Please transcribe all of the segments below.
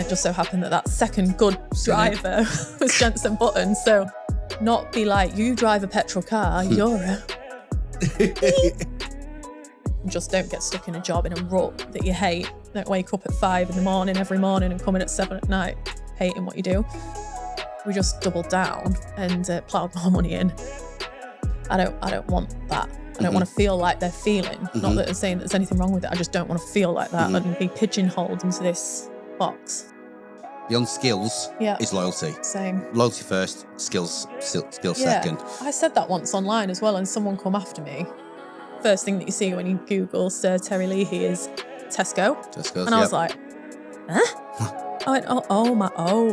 it just so happened that second good driver was Jensen Button. So not be like, you drive a petrol car, you're a... Just don't get stuck in a job in a rut that you hate. Don't wake up at 5 in the morning every morning and come in at 7 at night hating what you do. We just doubled down and ploughed more money in. I don't want that. I don't want to feel like they're feeling. Not that I'm saying there's anything wrong with it. I just don't want to feel like that and be pigeonholed into this box. Beyond skills is loyalty. Same. Loyalty first, skills second. I said that once online as well, and someone come after me. First thing that you see when you Google Sir Terry Leahy is Tesco. And I was like, huh? I went, oh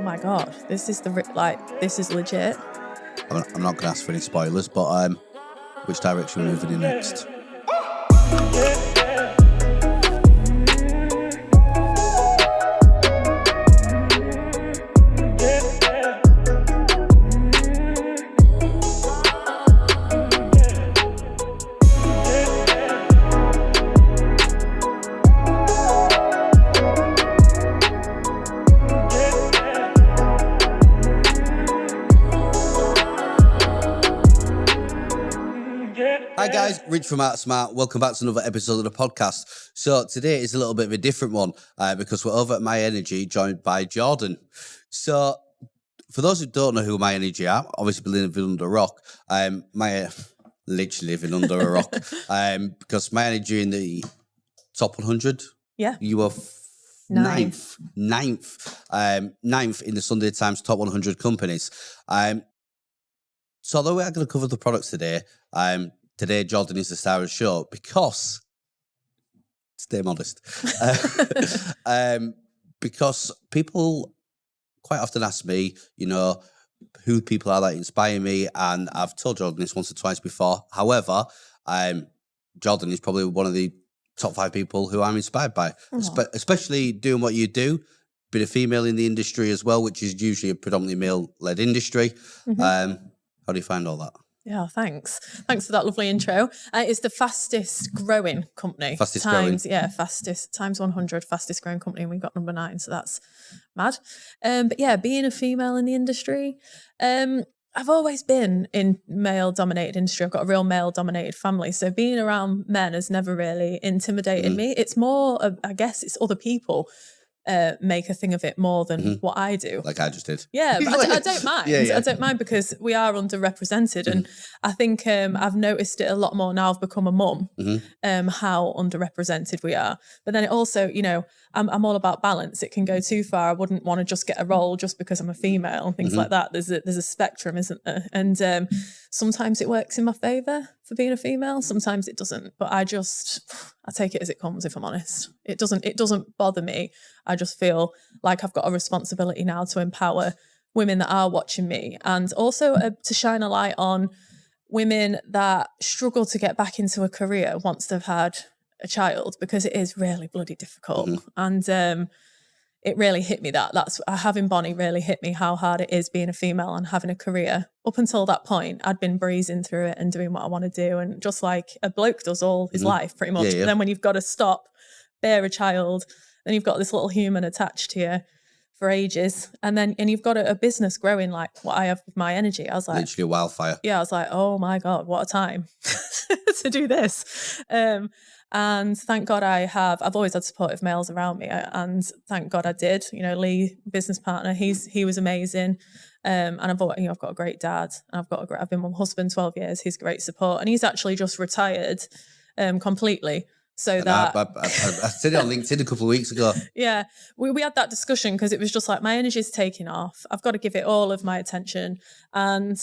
my God, this is this is legit. I'm not going to ask for any spoilers, but which direction are we moving in next? Hi guys, Rich from Outsmart. Welcome back to another episode of the podcast. So today is a little bit of a different one because we're over at Myenergi, joined by Jordan. So for those who don't know who Myenergi are, obviously living under a rock. Literally living under a rock because Myenergi in the top 100. Yeah, you were ninth in the Sunday Times top 100 companies. So although we are going to cover the products today, today Jordan is the star of the show because, stay modest, because people quite often ask me, who people are that inspire me, and I've told Jordan this once or twice before. However, Jordan is probably one of the top 5 people who I'm inspired by, especially doing what you do, being a female in the industry as well, which is usually a predominantly male-led industry. How do you find all that? Yeah, thanks. Thanks for that lovely intro. It's the fastest growing company. Times 100, fastest growing company, and we've got number 9, so that's mad. But yeah, being a female in the industry, I've always been in male-dominated industry. I've got a real male-dominated family, so being around men has never really intimidated me. It's more, I guess, it's other people make a thing of it more than what I do. Like I just did. Yeah, but I don't mind. I don't mind because we are underrepresented. And I think I've noticed it a lot more now I've become a mum, how underrepresented we are. But then it also, I'm all about balance. It can go too far. I wouldn't want to just get a role just because I'm a female and things like that. There's a spectrum, isn't there? And sometimes it works in my favour for being a female. Sometimes it doesn't. But I take it as it comes, if I'm honest. It doesn't bother me. I just feel like I've got a responsibility now to empower women that are watching me, and also to shine a light on women that struggle to get back into a career once they've had a child, because it is really bloody difficult. And it really hit me that's having Bonnie really hit me, how hard it is being a female and having a career. Up until that point, I'd been breezing through it and doing what I want to do, and just like a bloke does all his life pretty much. But then when you've got to stop, bear a child, then you've got this little human attached to you for ages, and you've got a business growing like what I have with Myenergi. I was like, literally a wildfire. Yeah, I was like, oh my God, what a time to do this. And thank God I've always had supportive males around me, and thank God I did. Lee, business partner, he was amazing. And I've got a great dad, and I've been with my husband 12 years. He's great support, and he's actually just retired completely. So that I said it on LinkedIn a couple of weeks ago. Yeah, we had that discussion because it was just like, my energy is taking off. I've got to give it all of my attention, and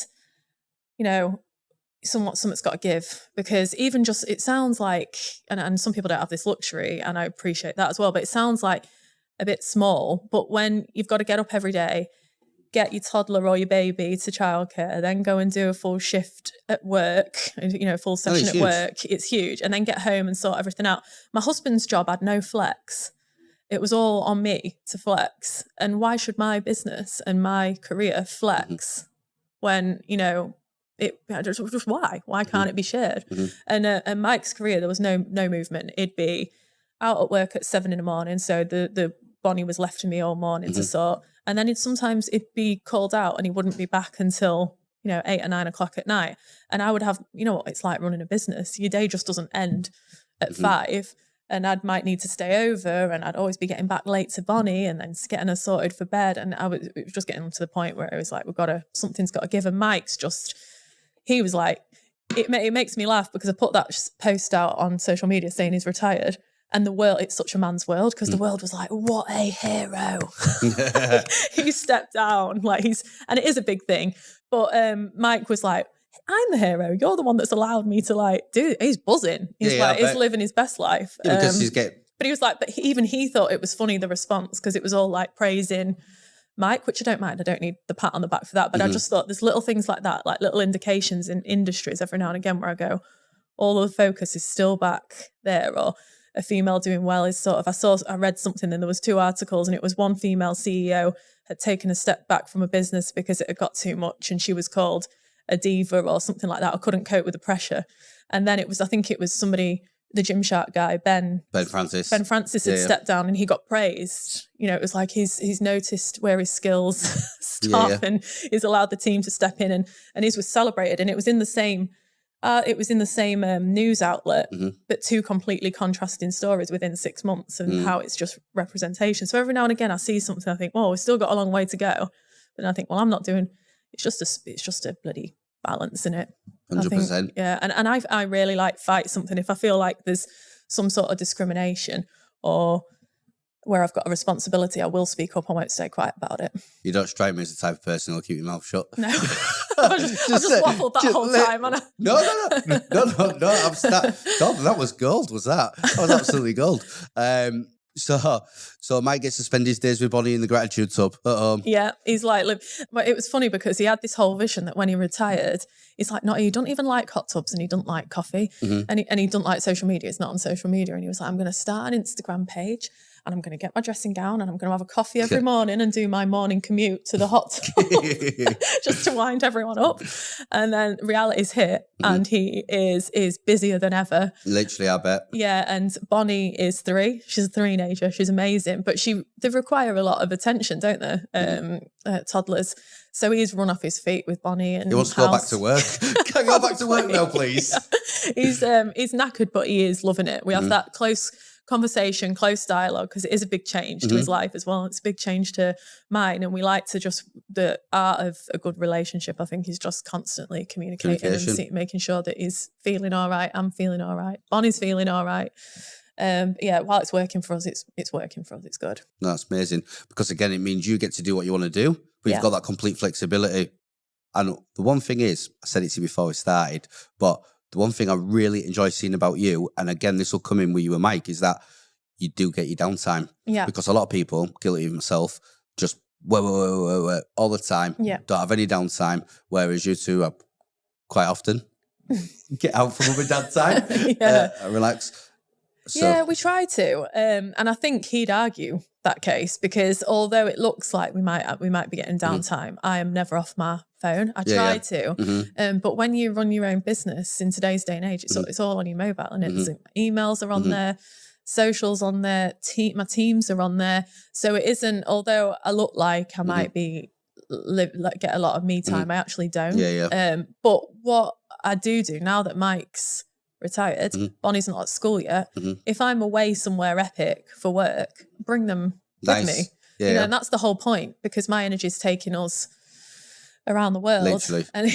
something's got to give, because even just, it sounds like, and some people don't have this luxury, and I appreciate that as well, but it sounds like a bit small. But when you've got to get up every day, get your toddler or your baby to childcare, then go and do a full shift at work, full session at work, it's huge. And then get home and sort everything out. My husband's job had no flex. It was all on me to flex. And why should my business and my career flex when, just why? Why can't it be shared? And Mike's career, there was no movement. It'd be out at work at 7 a.m. So the Bonnie was left to me all morning to sort. And then sometimes it'd be called out and he wouldn't be back until, 8 or 9 o'clock at night. And I would have, what it's like running a business. Your day just doesn't end at 5. And I might need to stay over, and I'd always be getting back late to Bonnie and then getting her sorted for bed. And it was just getting to the point where it was like, something's got to give. And Mike's he was like, it makes me laugh because I put that post out on social media saying he's retired. And the world, it's such a man's world, because the world was like, what a hero. He stepped down, and it is a big thing. But Mike was like, I'm the hero. You're the one that's allowed me to do it. He's buzzing. He's he's living his best life. Yeah, because But he was like, even he thought it was funny, the response, because it was all like praising Mike, which I don't mind. I don't need the pat on the back for that. But I just thought there's little things like that, like little indications in industries every now and again where I go, all the focus is still back there, or a female doing well is sort of, I read something and there was 2 articles, and it was one female CEO had taken a step back from a business because it had got too much, and she was called a diva or something like that, or couldn't cope with the pressure. And then I think it was somebody, the Gymshark guy, Ben Francis had stepped down and he got praised. It was like he's noticed where his skills stop and he's allowed the team to step in, and his was celebrated. And it was in the same news outlet, but 2 completely contrasting stories within 6 months, and how it's just representation. So every now and again I see something, I think, well, we've still got a long way to go. But then I think, well, I'm not doing, it's just a bloody balance in it. 100%. Yeah. And I really fight something. If I feel like there's some sort of discrimination or where I've got a responsibility, I will speak up. I won't stay quiet about it. You don't strike me as the type of person who'll keep your mouth shut. No. I just waffled that whole time. No. That was gold, was that? That was absolutely gold. So Mike gets to spend his days with Bonnie in the gratitude tub at home. Yeah, he's like, but it was funny because he had this whole vision that when he retired, he's like, no, he don't even like hot tubs and he doesn't like coffee, and he doesn't like social media. It's not on social media. And he was like, I'm going to start an Instagram page, and I'm going to get my dressing gown, and I'm going to have a coffee every morning and do my morning commute to the hot tub just to wind everyone up. And then reality's hit, and he is busier than ever. Literally, I bet. Yeah, and Bonnie is 3. She's a teenager. She's amazing, but they require a lot of attention, don't they? Toddlers. So he's run off his feet with Bonnie, and he wants to go back to work. Can I go back to work now, please? Yeah. He's knackered, but he is loving it. We have that close conversation, close dialogue, because it is a big change to his life as well. It's a big change to mine, and we like to the art of a good relationship, I think, is just constantly communicating and making sure that he's feeling all right, I'm feeling all right, Bonnie's feeling all right. While it's working for us, it's working for us. It's good. That's amazing, because again, it means you get to do what you want to do, but you've got that complete flexibility. And the one thing is, I said it to you before we started, but the one thing I really enjoy seeing about you, and again, this will come in with you and Mike, is that you do get your downtime. Yeah. Because a lot of people, guilty of myself, just work all the time. Yeah. Don't have any downtime. Whereas you two are quite often get out for mum and dad time. Relax. So. Yeah, we try to. And I think he'd argue that case, because although it looks like we might be getting downtime, I am never off my phone. I try to. But when you run your own business in today's day and age, it's all on your mobile, and emails are on there, socials on there, my teams are on there. So it isn't, although I look like I might be get a lot of me time, I actually don't. But what I do now that Mike's retired, Bonnie's not at school yet, if I'm away somewhere epic for work, bring them with me. And that's the whole point, because Myenergi is taking us around the world. Literally. And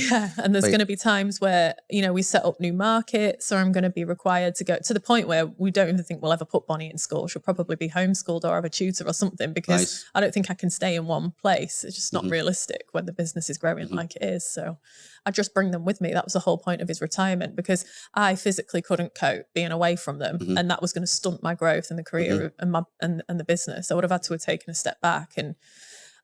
there's going to be times where, we set up new markets, or I'm going to be required to go to the point where we don't even think we'll ever put Bonnie in school. She'll probably be homeschooled or have a tutor or something, because I don't think I can stay in one place. It's just not realistic when the business is growing like it is. So I just bring them with me. That was the whole point of his retirement, because I physically couldn't cope being away from them, and that was going to stunt my growth in the career and the business. I would have had to have taken a step back, and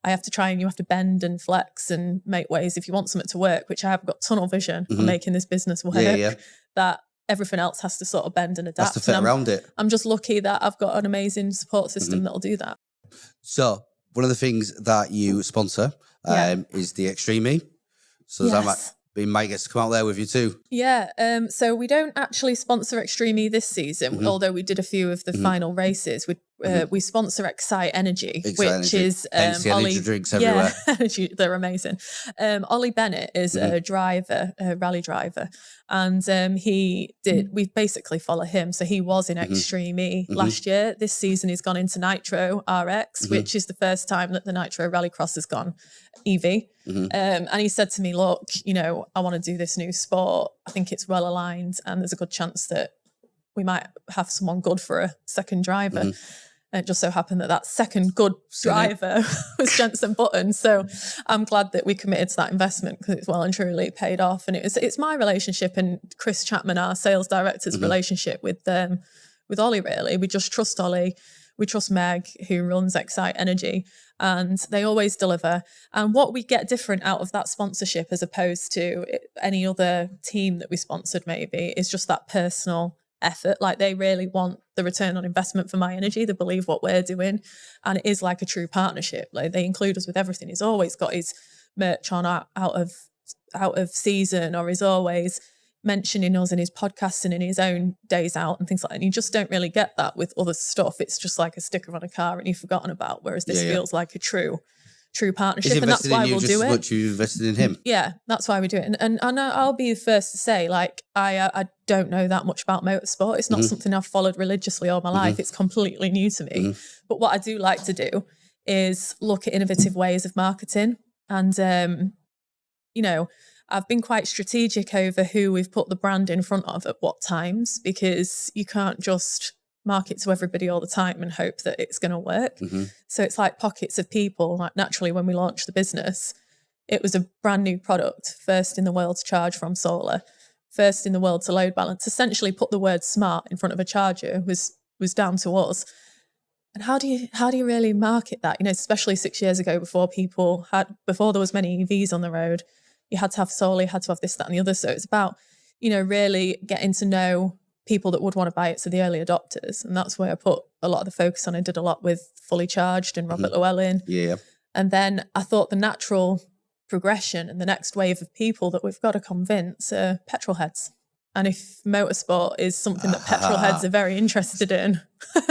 I have to try, and you have to bend and flex and make ways if you want something to work, which I have got tunnel vision on making this business work, that everything else has to sort of bend and adapt. Has to fit around it. I'm just lucky that I've got an amazing support system that'll do that. So one of the things that you sponsor is the Extreme. So Mike gets to come out there with you too. So we don't actually sponsor Extreme this season, although we did a few of the final races. we sponsor Xite Energy, Xite which Energy. is Hence the energy drinks everywhere. Yeah, they're amazing. Ollie Bennett is a driver, a rally driver, and we basically follow him. So he was in Extreme E last year. This season he's gone into Nitro RX, which is the first time that the Nitro Rallycross has gone EV. And he said to me, look, I want to do this new sport. I think it's well aligned and there's a good chance that we might have someone good for a second driver. And it just so happened that second good driver was Jensen Button. So I'm glad that we committed to that investment because it's well and truly paid off. And it's my relationship and Chris Chapman, our sales director's relationship with Ollie, really. We just trust Ollie. We trust Meg, who runs Xite Energy, and they always deliver. And what we get different out of that sponsorship as opposed to any other team that we sponsored maybe is just that personal effort. Like they really want the return on investment for Myenergi. They believe what we're doing, and it is like a true partnership. Like they include us with everything. He's always got his merch on out of season, or he's always mentioning us in his podcasts and in his own days out and things like that. And you just don't really get that with other stuff. It's just like a sticker on a car and you've forgotten about. Whereas this feels like a true partnership, and that's why we'll do it. Much you invested in him. Yeah, that's why we do it. And I'll be the first to say, like, I don't know that much about motorsport. It's not something I've followed religiously all my life. It's completely new to me. But what I do like to do is look at innovative ways of marketing. And, I've been quite strategic over who we've put the brand in front of at what times, because you can't just market to everybody all the time and hope that it's going to work. So it's like pockets of people. Like naturally, when we launched the business, it was a brand new product, first in the world to charge from solar, first in the world to load balance. Essentially, put the word smart in front of a charger was down to us. And how do you really market that? Especially 6 years ago, before there was many EVs on the road, you had to have solar, you had to have this, that, and the other. So it's about, really getting to know people that would want to buy it, so the early adopters. And that's where I put a lot of the focus on. I did a lot with Fully Charged and Robert Llewellyn. Yeah. And then I thought the natural progression and the next wave of people that we've got to convince are petrol heads. And if motorsport is something that petrol heads are very interested in.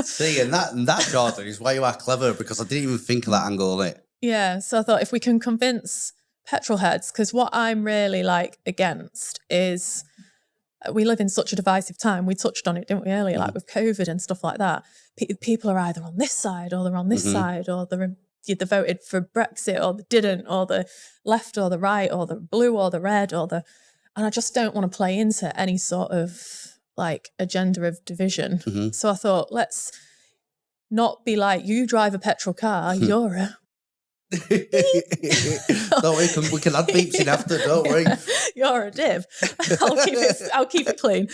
See, and that, Jordan, is why you are clever, because I didn't even think of that angle on it. Yeah, so I thought if we can convince petrol heads, because what I'm really against is we live in such a divisive time. We touched on it, didn't we, earlier, like with COVID and stuff like that. People are either on this side or they're on this side, or they voted for Brexit or they didn't, or the left or the right or the blue or the red and I just don't want to play into any sort of agenda of division. So I thought, let's not be like, you drive a petrol car, you're a No, we can add beeps in after, don't worry. You're a div. I'll keep it clean.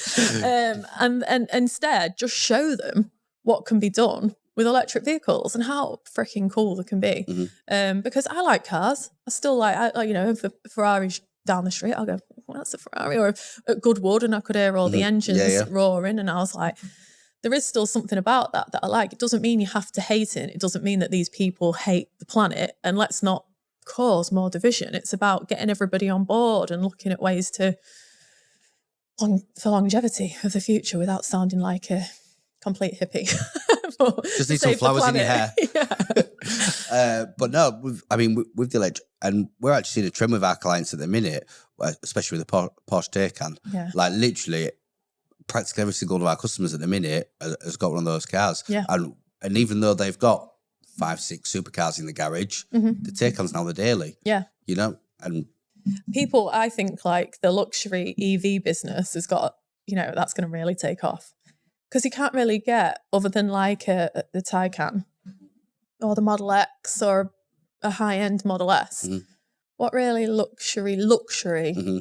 And instead just show them what can be done with electric vehicles and how freaking cool they can be. Because I like cars. I still if a Ferrari's down the street, I'll go, well, that's a Ferrari. Or at Goodwood, and I could hear all the engines roaring, and I was like, there is still something about that I like. It doesn't mean you have to hate it. It doesn't mean that these people hate the planet, and let's not cause more division. It's about getting everybody on board and looking at ways for longevity of the future without sounding like a complete hippie. Just need some flowers in your hair. But no, with the electric, and we're actually seeing a trend with our clients at the minute, especially with the Porsche Taycan. Yeah. Like literally, practically every single one of our customers at the minute has got one of those cars. Yeah. And even though they've got 5-6 supercars in the garage, the Taycan's now the daily. Yeah. And people, I think the luxury EV business has got, that's going to really take off. Because you can't really get, other than the Taycan or the Model X or a high-end Model S, what really luxury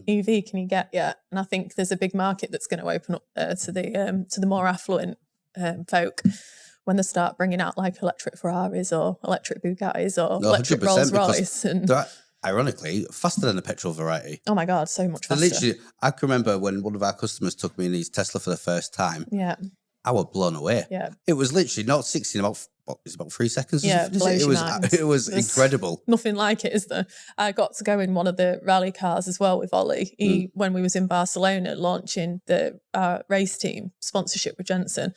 EV can you get yet? And I think there's a big market that's going to open up there to the more affluent folk when they start bringing out electric Ferraris or electric Bugattis or electric Rolls Royce. And they're ironically faster than the petrol variety. Oh my God, so much faster. Literally, I can remember when one of our customers took me in his Tesla for the first time. Yeah. I was blown away. Yeah. It was literally not 60 in about 3 seconds. Yeah, it was incredible. Nothing like it, is there? I got to go in one of the rally cars as well with Ollie. When we was in Barcelona launching the race team sponsorship with Jensen,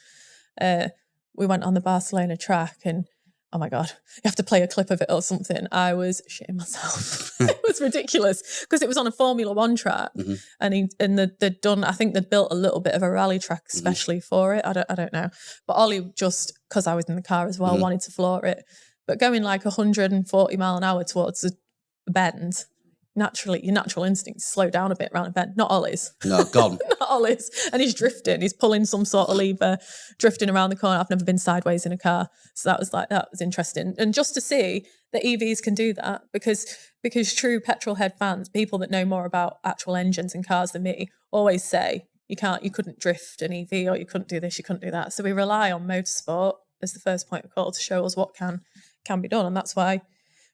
we went on the Barcelona track and oh my God, you have to play a clip of it or something. I was shitting myself. It was ridiculous because it was on a Formula One track and they'd done, I think they'd built a little bit of a rally track especially for it. I don't know. But Ollie, just because I was in the car as well, wanted to floor it. But going like 140 mile an hour towards a bend, naturally, your natural instinct to slow down a bit around a bend. Not Ollie's. No, gone. Not Ollie's. And he's drifting. He's pulling some sort of lever, drifting around the corner. I've never been sideways in a car. So that was interesting. And just to see that EVs can do that, because true petrol head fans, people that know more about actual engines and cars than me, always say you couldn't drift an EV, or you couldn't do this, you couldn't do that. So we rely on motorsport as the first point of call to show us what can be done. And that's why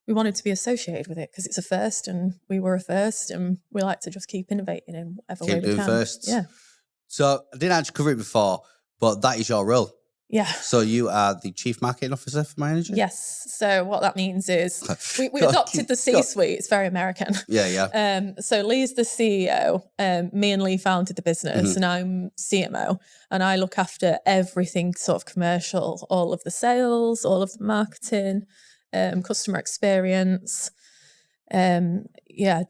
we wanted to be associated with it, because it's a first and we were a first, and we like to just keep innovating in whatever way we can. Keep doing firsts. Yeah. So I didn't actually cover it before, but that is your role. Yeah. So you are the Chief Marketing Officer for Myenergi? Yes. So what that means is we adopted the C-suite. It's very American. Yeah. So Lee's the CEO. Me and Lee founded the business and I'm CMO. And I look after everything sort of commercial, all of the sales, all of the marketing, customer experience.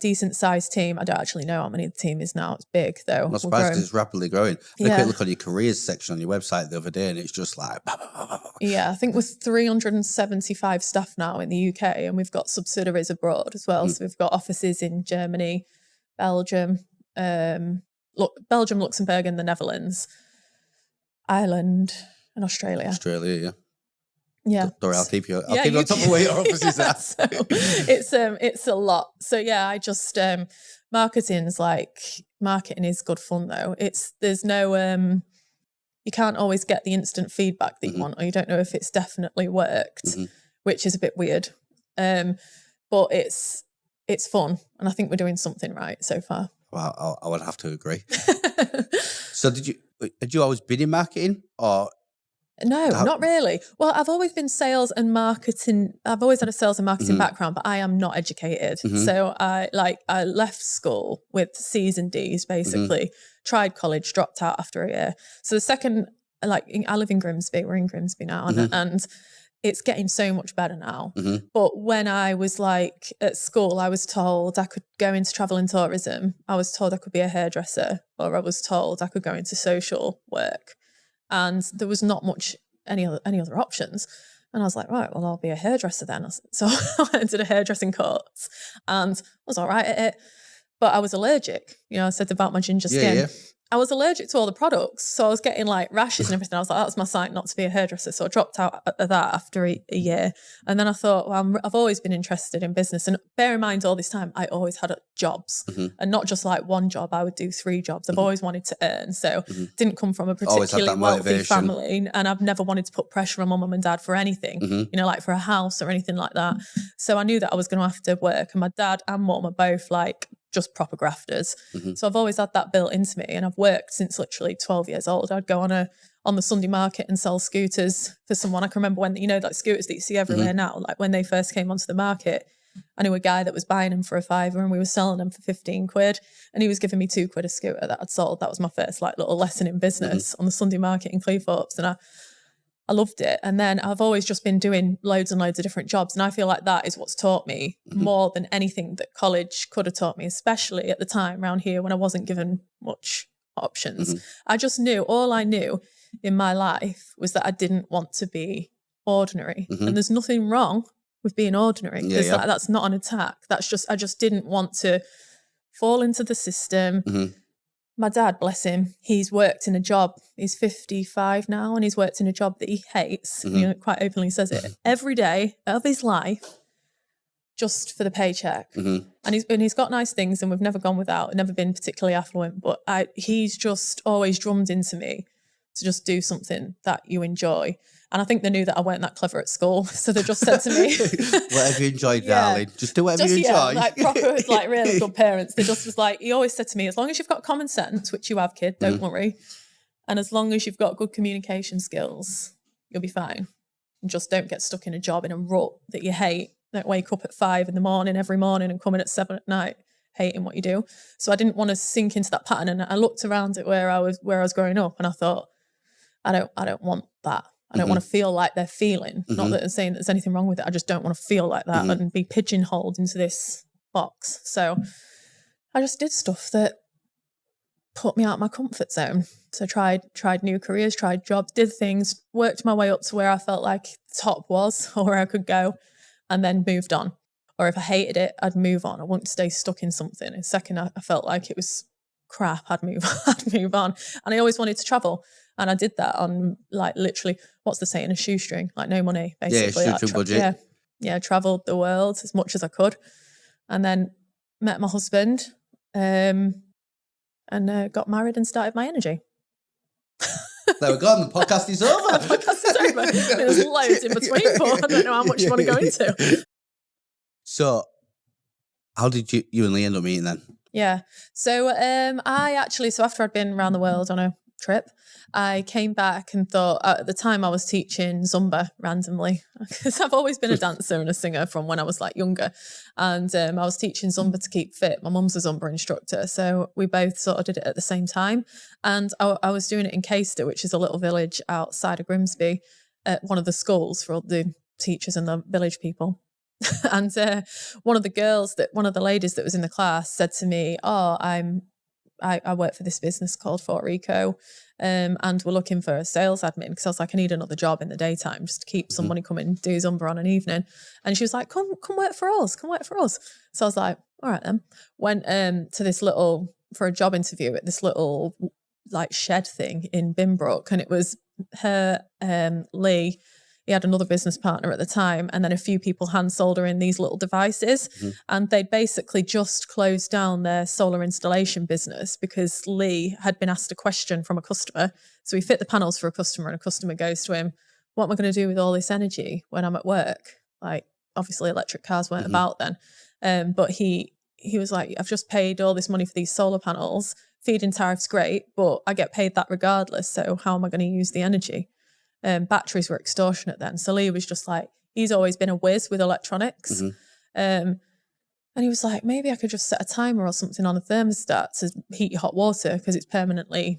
Decent sized team. I don't actually know how many the team is now. It's big though. I'm not surprised because it's rapidly growing. I had a quick look on your careers section on your website the other day and it's just like... Yeah, I think we're 375 staff now in the UK, and we've got subsidiaries abroad as well. So we've got offices in Germany, Belgium, Luxembourg and the Netherlands, Ireland and Australia. Yeah. Don't worry, I'll keep you on top of where your offices are. So it's a lot. So yeah, I just marketing is good fun though. There's no you can't always get the instant feedback that you want, or you don't know if it's definitely worked, which is a bit weird. But it's fun, and I think we're doing something right so far. Well, I would have to agree. So had you always been in marketing, or? No, not really. Well, I've always been sales and marketing. I've always had a sales and marketing background, but I am not educated. So I left school with C's and D's basically, tried college, dropped out after a year. So the second, I live in Grimsby, we're in Grimsby now, and it's getting so much better now. But when I was at school, I was told I could go into travel and tourism. I was told I could be a hairdresser, or I was told I could go into social work. And there was not much any other options. And I was like, right, well, I'll be a hairdresser then. So I went to the hairdressing course and I was all right at it. But I was allergic. I said about my ginger skin. Yeah. I was allergic to all the products. So I was getting rashes and everything. I was like, that's my sign not to be a hairdresser. So I dropped out of that after a year. And then I thought, well, I've always been interested in business. And bear in mind, all this time, I always had jobs and not just one job. I would do 3 jobs. I've always wanted to earn. So didn't come from a particularly wealthy family. And I've never wanted to put pressure on my mum and dad for anything, for a house or anything like that. So I knew that I was going to have to work. And my dad and mum are both just proper grafters. So I've always had that built into me, and I've worked since literally 12 years old. I'd go on the Sunday market and sell scooters for someone. I can remember when, scooters that you see everywhere now, when they first came onto the market, I knew a guy that was buying them for £5 and we were selling them for 15 quid, and he was giving me £2 a scooter that I'd sold. That was my first little lesson in business on the Sunday market in Cleethorpes, and I loved it. And then I've always just been doing loads and loads of different jobs. And I feel like that is what's taught me more than anything that college could have taught me, especially at the time around here when I wasn't given much options. I just knew, all I knew in my life was that I didn't want to be ordinary. And there's nothing wrong with being ordinary. That's not an attack. That's just, I just didn't want to fall into the system. My dad, bless him, he's worked in a job, he's 55 now, and he's worked in a job that he hates, quite openly says it, every day of his life, just for the paycheck. And he's got nice things, and we've never gone without, never been particularly affluent, but he's just always drummed into me to just do something that you enjoy. And I think they knew that I weren't that clever at school. So they just said to me, whatever you enjoy, darling, just do whatever you enjoy. Proper, really good parents. They just was he always said to me, as long as you've got common sense, which you have, kid, don't worry. And as long as you've got good communication skills, you'll be fine. And just don't get stuck in a job in a rut that you hate. Don't wake up at 5 a.m. every morning and come in at 7 p.m. hating what you do. So I didn't want to sink into that pattern. And I looked around at where I was growing up, and I thought, I don't want that. I don't want to feel like they're feeling. Not that I'm saying there's anything wrong with it. I just don't want to feel like that and be pigeonholed into this box. So I just did stuff that put me out of my comfort zone. So tried new careers, tried jobs, did things, worked my way up to where I felt like the top was or where I could go, and then moved on. Or if I hated it, I'd move on. I wouldn't stay stuck in something. The second I felt like it was crap, I'd move on. And I always wanted to travel. And I did that on like literally, what's the saying, a shoestring, like no money, basically. Yeah, shoestring budget. Yeah, traveled the world as much as I could. And then met my husband and got married and started Myenergi. There we go. The podcast is over. The podcast is over. I mean, there's loads in between, but I don't know how much you want to go into. So how did you and Lee end up meeting then? Yeah. So so after I'd been around the world on a trip, I came back and thought, at the time I was teaching Zumba randomly, because I've always been a dancer and a singer from when I was like younger. And I was teaching Zumba to keep fit. My mum's a Zumba instructor. So we both sort of did it at the same time. And I was doing it in Xite, which is a little village outside of Grimsby, at one of the schools for all the teachers and the village people. And one of the ladies that was in the class said to me, I work for this business called Fort Rico, and we're looking for a sales admin, because I was like, I need another job in the daytime just to keep some money coming, do Zumba on an evening. And she was like, come work for us. So I was like, all right then. Went to for a job interview at this little like shed thing in Binbrook, and it was her, Lee. He had another business partner at the time, and then a few people hand soldering these little devices. And they'd basically just closed down their solar installation business because Lee had been asked a question from a customer. So he fit the panels for a customer, and a customer goes to him, what am I going to do with all this energy when I'm at work? Like, obviously electric cars weren't about then. But he was like, I've just paid all this money for these solar panels. Feed-in tariff's great, but I get paid that regardless. So how am I going to use the energy? Batteries were extortionate then. So Lee was just like, he's always been a whiz with electronics. And he was like, maybe I could just set a timer or something on a thermostat to heat your hot water because it's permanently,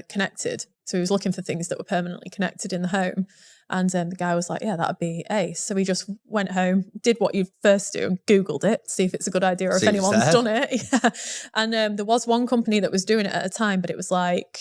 connected. So he was looking for things that were permanently connected in the home. And the guy was like, yeah, that'd be ace. So he just went home, did what you first do, and Googled it, see if it's a good idea or if anyone's done it. Yeah. And there was one company that was doing it at a time, but it was like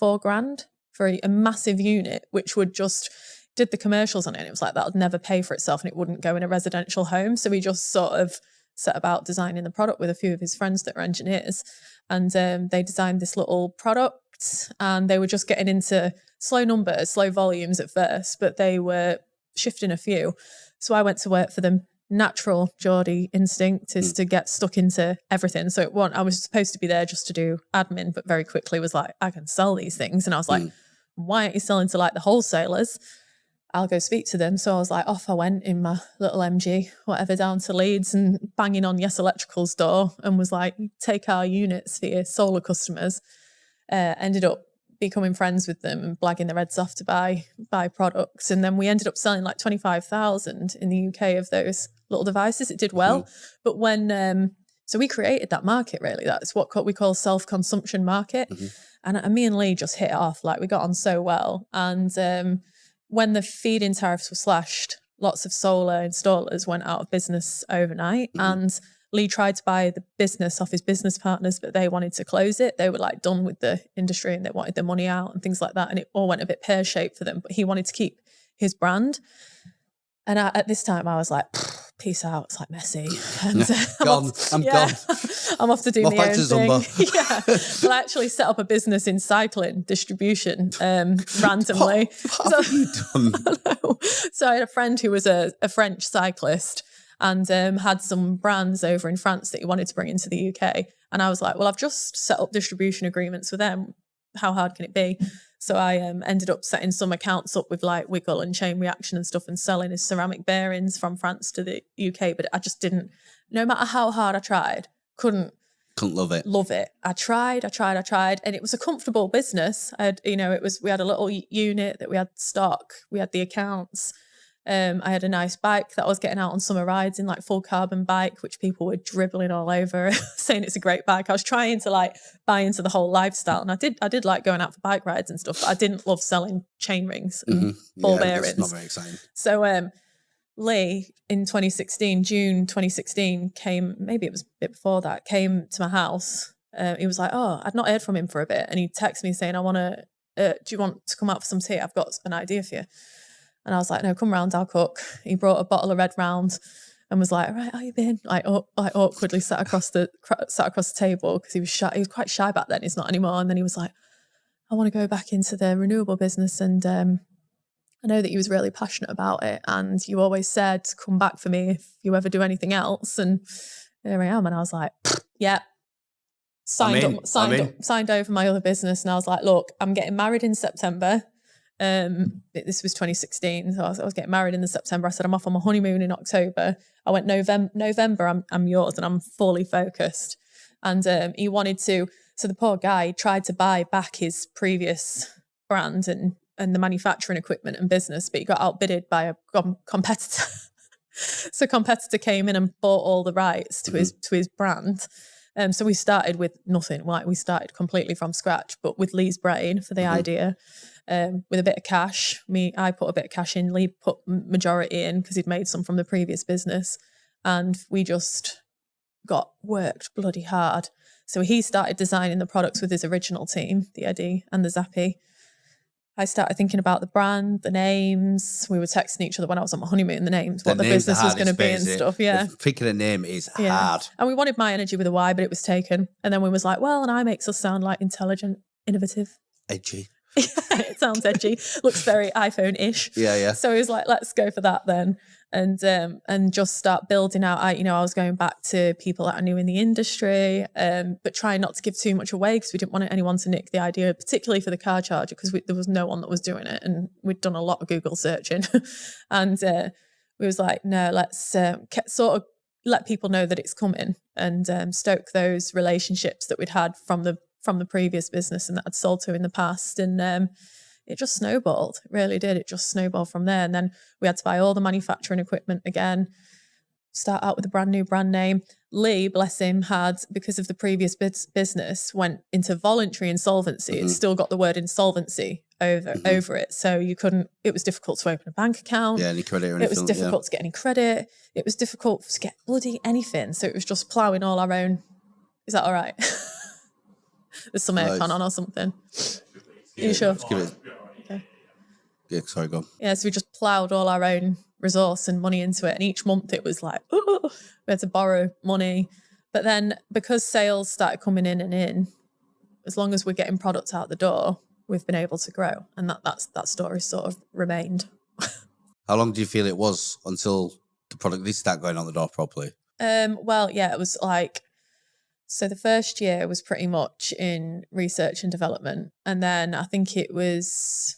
$4,000 for a massive unit, which would just did the commercials on it. And it was like, that would never pay for itself and it wouldn't go in a residential home. So he just sort of set about designing the product with a few of his friends that were engineers. And they designed this little product, and they were just getting into slow numbers, slow volumes at first, but they were shifting a few. So I went to work for them. Natural Geordie instinct is to get stuck into everything. So I was supposed to be there just to do admin, but very quickly was like, I can sell these things. And I was like, why aren't you selling to like the wholesalers? I'll go speak to them. So I was like, off I went in my little MG, whatever, down to Leeds and banging on Yes Electrical's door and was like, take our units for your solar customers. Ended up becoming friends with them and blagging their heads off to buy products. And then we ended up selling like 25,000 in the UK of those little devices. It did well. But when, so we created that market really. That's what we call self-consumption market. And me and Lee just hit it off. Like we got on so well. And when the feed-in tariffs were slashed, lots of solar installers went out of business overnight. And Lee tried to buy the business off his business partners, but they wanted to close it. They were like done with the industry and they wanted their money out and things like that. And it all went a bit pear-shaped for them, but he wanted to keep his brand. And at this time I was like, peace out, it's like messy. And gone. I'm off to do my own thing. Yeah. Well, I actually set up a business in cycling distribution randomly. What have you done? I know. So I had a friend who was a French cyclist and had some brands over in France that he wanted to bring into the UK. And I was like, well, I've just set up distribution agreements with them. How hard can it be? So I ended up setting some accounts up with like Wiggle and Chain Reaction and stuff and selling his ceramic bearings from France to the UK. But I just didn't, no matter how hard I tried, couldn't love it. I tried. And it was a comfortable business. We had a little unit that we had stock, we had the accounts. I had a nice bike that I was getting out on summer rides in, like full carbon bike, which people were dribbling all over, saying it's a great bike. I was trying to like buy into the whole lifestyle, and I did like going out for bike rides and stuff, but I didn't love selling chain rings and ball bearings. It's not very exciting. So Lee in 2016, June 2016, came, maybe it was a bit before that, came to my house. He was like, oh, I'd not heard from him for a bit, and he texted me saying, do you want to come out for some tea? I've got an idea for you. And I was like, no, come round, I'll cook. He brought a bottle of red round and was like, all right, how you been? Like awkwardly sat across the table, because he was shy. He was quite shy back then. He's not anymore. And then he was like, I want to go back into the renewable business. And I know that you was really passionate about it. And you always said, come back for me if you ever do anything else. And here I am. And I was like, yeah. Signed over my other business. And I was like, look, I'm getting married in September. This was 2016, so I was getting married in the September. I said, I'm off on my honeymoon in October. I went November, I'm yours, and I'm fully focused. And he wanted to, so the poor guy tried to buy back his previous brand and the manufacturing equipment and business, but he got outbidded by a competitor. So competitor came in and bought all the rights to his brand. So we started with nothing. Like, we started completely from scratch, but with Lee's brain for the idea. With a bit of cash. I put a bit of cash in, Lee put majority in because he'd made some from the previous business, and we just worked bloody hard. So he started designing the products with his original team, the Eddie and the Zappy. I started thinking about the brand, the names. We were texting each other when I was on my honeymoon, the names, what the business was going to be and stuff. Yeah. Picking a name is hard. And we wanted Myenergi with a Y, but it was taken. And then we was like, well, and I makes us sound like intelligent, innovative. Edgy. It sounds edgy, looks very iPhone-ish. Yeah. So he was like, let's go for that then. And just start building out. I was going back to people that I knew in the industry, but trying not to give too much away, because we didn't want anyone to nick the idea, particularly for the car charger, because there was no one that was doing it. And we'd done a lot of Google searching. And we was like, no, let's sort of let people know that it's coming, and stoke those relationships that we'd had from the previous business and that I'd sold to in the past. And it just snowballed. It really did. It just snowballed from there. And then we had to buy all the manufacturing equipment again, start out with a brand new brand name. Lee, bless him, had, because of the previous business, went into voluntary insolvency. It still got the word insolvency over it. So it was difficult to open a bank account. Yeah, any credit or anything. It was difficult to get any credit. It was difficult to get bloody anything. So it was just ploughing all our own. Is that all right? There's some aircon on or something. Are you sure? Give it. Okay. Yeah, sorry, go on. Yeah, so we just ploughed all our own resource and money into it. And each month it was like, we had to borrow money. But then because sales started coming in, as long as we're getting products out the door, we've been able to grow. And that story sort of remained. How long do you feel it was until the product did start going on the door properly? Well, yeah, it was like, so the first year was pretty much in research and development. And then I think it was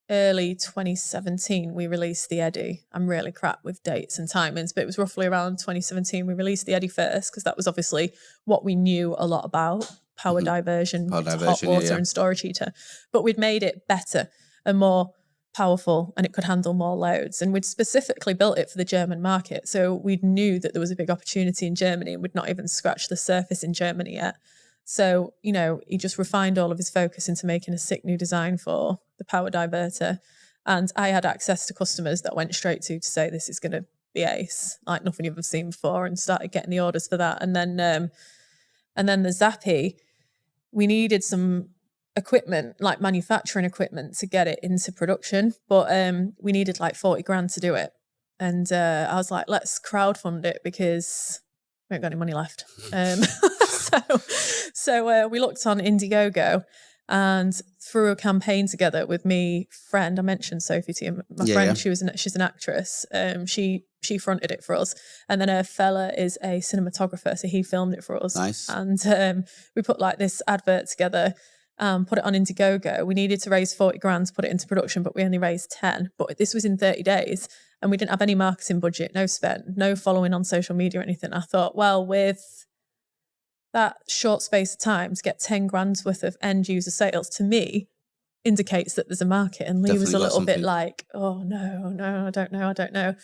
early 2017, we released the Eddie. I'm really crap with dates and timings, but it was roughly around 2017. We released the Eddie first, because that was obviously what we knew a lot about, power diversion, hot water and storage heater. But we'd made it better and more powerful, and it could handle more loads. And we'd specifically built it for the German market. So we knew that there was a big opportunity in Germany, and we'd not even scratched the surface in Germany yet. So, he just refined all of his focus into making a sick new design for the power diverter. And I had access to customers that went straight to say, this is going to be ace, like nothing you've ever seen before, and started getting the orders for that. And then the Zappy, we needed some equipment, like manufacturing equipment, to get it into production, but we needed like 40 grand to do it. And I was like, let's crowdfund it, because we ain't got any money left. So we looked on Indiegogo and threw a campaign together with friend. I mentioned Sophie to you, my friend. Yeah. She's an actress. She fronted it for us, and then her fella is a cinematographer, so he filmed it for us. Nice. And we put like this advert together. Put it on Indiegogo. We needed to raise 40 grand to put it into production, but we only raised 10. But this was in 30 days, and we didn't have any marketing budget, no spend, no following on social media or anything. I thought, well, with that short space of time to get 10 grand's worth of end user sales, to me, indicates that there's a market. And Lee Definitely was a got little bit something. like, oh no, I don't know.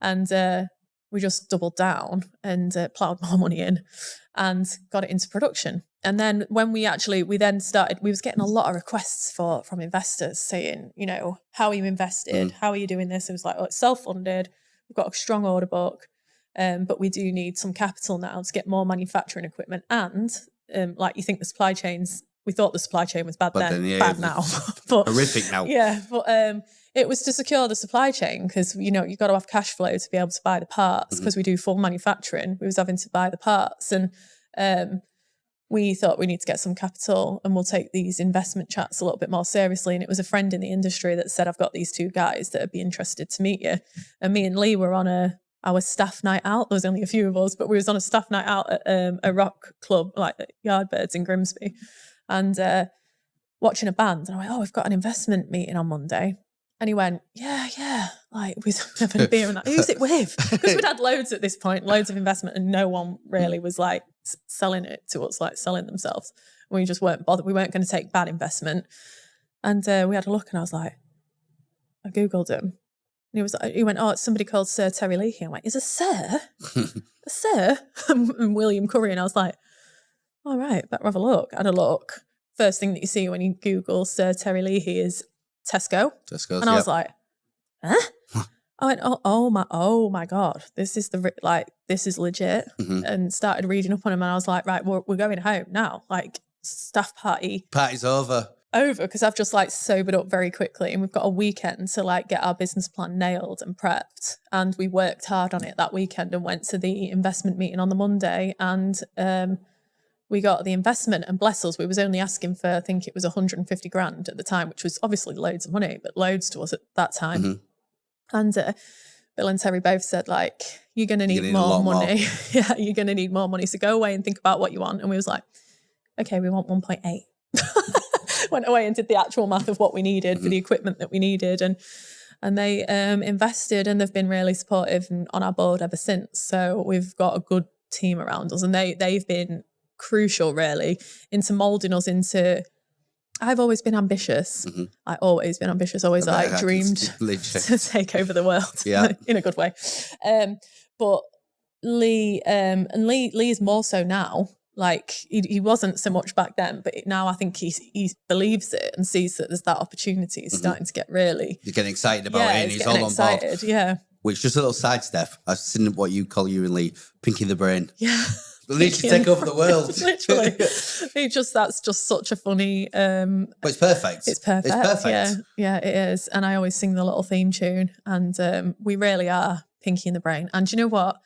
And we just doubled down and ploughed more money in and got it into production. And then when we then started, we was getting a lot of requests from investors saying, you know, how are you invested? How are you doing this? It was like, oh, it's self-funded. We've got a strong order book, but we do need some capital now to get more manufacturing equipment. And like, you think the supply chains, we thought the supply chain was bad then, bad now. But, horrific now. Yeah, but it was to secure the supply chain because, you know, you've got to have cash flow to be able to buy the parts because we do full manufacturing. We was having to buy the parts, and we thought we need to get some capital and we'll take these investment chats a little bit more seriously. And it was a friend in the industry that said, I've got these 2 guys that would be interested to meet you. And me and Lee were on our staff night out. There was only a few of us, but we was on a staff night out at a rock club, like at Yardbirds in Grimsby, and watching a band. And I went, oh, we've got an investment meeting on Monday. And he went, yeah, like we're having a beer and that. Who's it with? Because we'd had loads at this point, loads of investment, and no one really was like selling it to us, like selling themselves. We just weren't bothered. We weren't going to take bad investment. And we had a look, and I was like, I Googled him. And he went, oh, it's somebody called Sir Terry Leahy. I went, is a Sir? A Sir? And William Curry. And I was like, all right, better have a look. I had a look. First thing that you see when you Google Sir Terry Leahy is Tesco's. And I was like, huh? I went, oh my God, this is this is legit. And started reading up on him, and I was like, right, we're going home now. Like, staff party's over, because I've just like sobered up very quickly, and we've got a weekend to like get our business plan nailed and prepped. And we worked hard on it that weekend and went to the investment meeting on the Monday, and we got the investment, and bless us, we was only asking for, I think it was 150 grand at the time, which was obviously loads of money, but loads to us at that time. And Bill and Terry both said, like, you're going to need more money. Yeah, you're going to need more money. So go away and think about what you want. And we was like, okay, we want 1.8. Went away and did the actual math of what we needed for the equipment that we needed. And they invested, and they've been really supportive and on our board ever since. So we've got a good team around us, and they've been crucial really into molding us into. I've always been ambitious. I've always been ambitious, always like dreamed to take over the world. Yeah. In a good way. But Lee is more so now. Like he wasn't so much back then, but now I think he believes it and sees that there's that opportunity. He's starting to get really. He's getting excited about it, and he's all on board. Yeah. Which, just a little side step, I've seen what you call you and Lee, Pinky the Brain. Yeah. But Lee should take over the world. Literally. That's just such a funny. But it's perfect. It's perfect. Yeah, it is. And I always sing the little theme tune, and we really are Pinky in the Brain. And do you know what?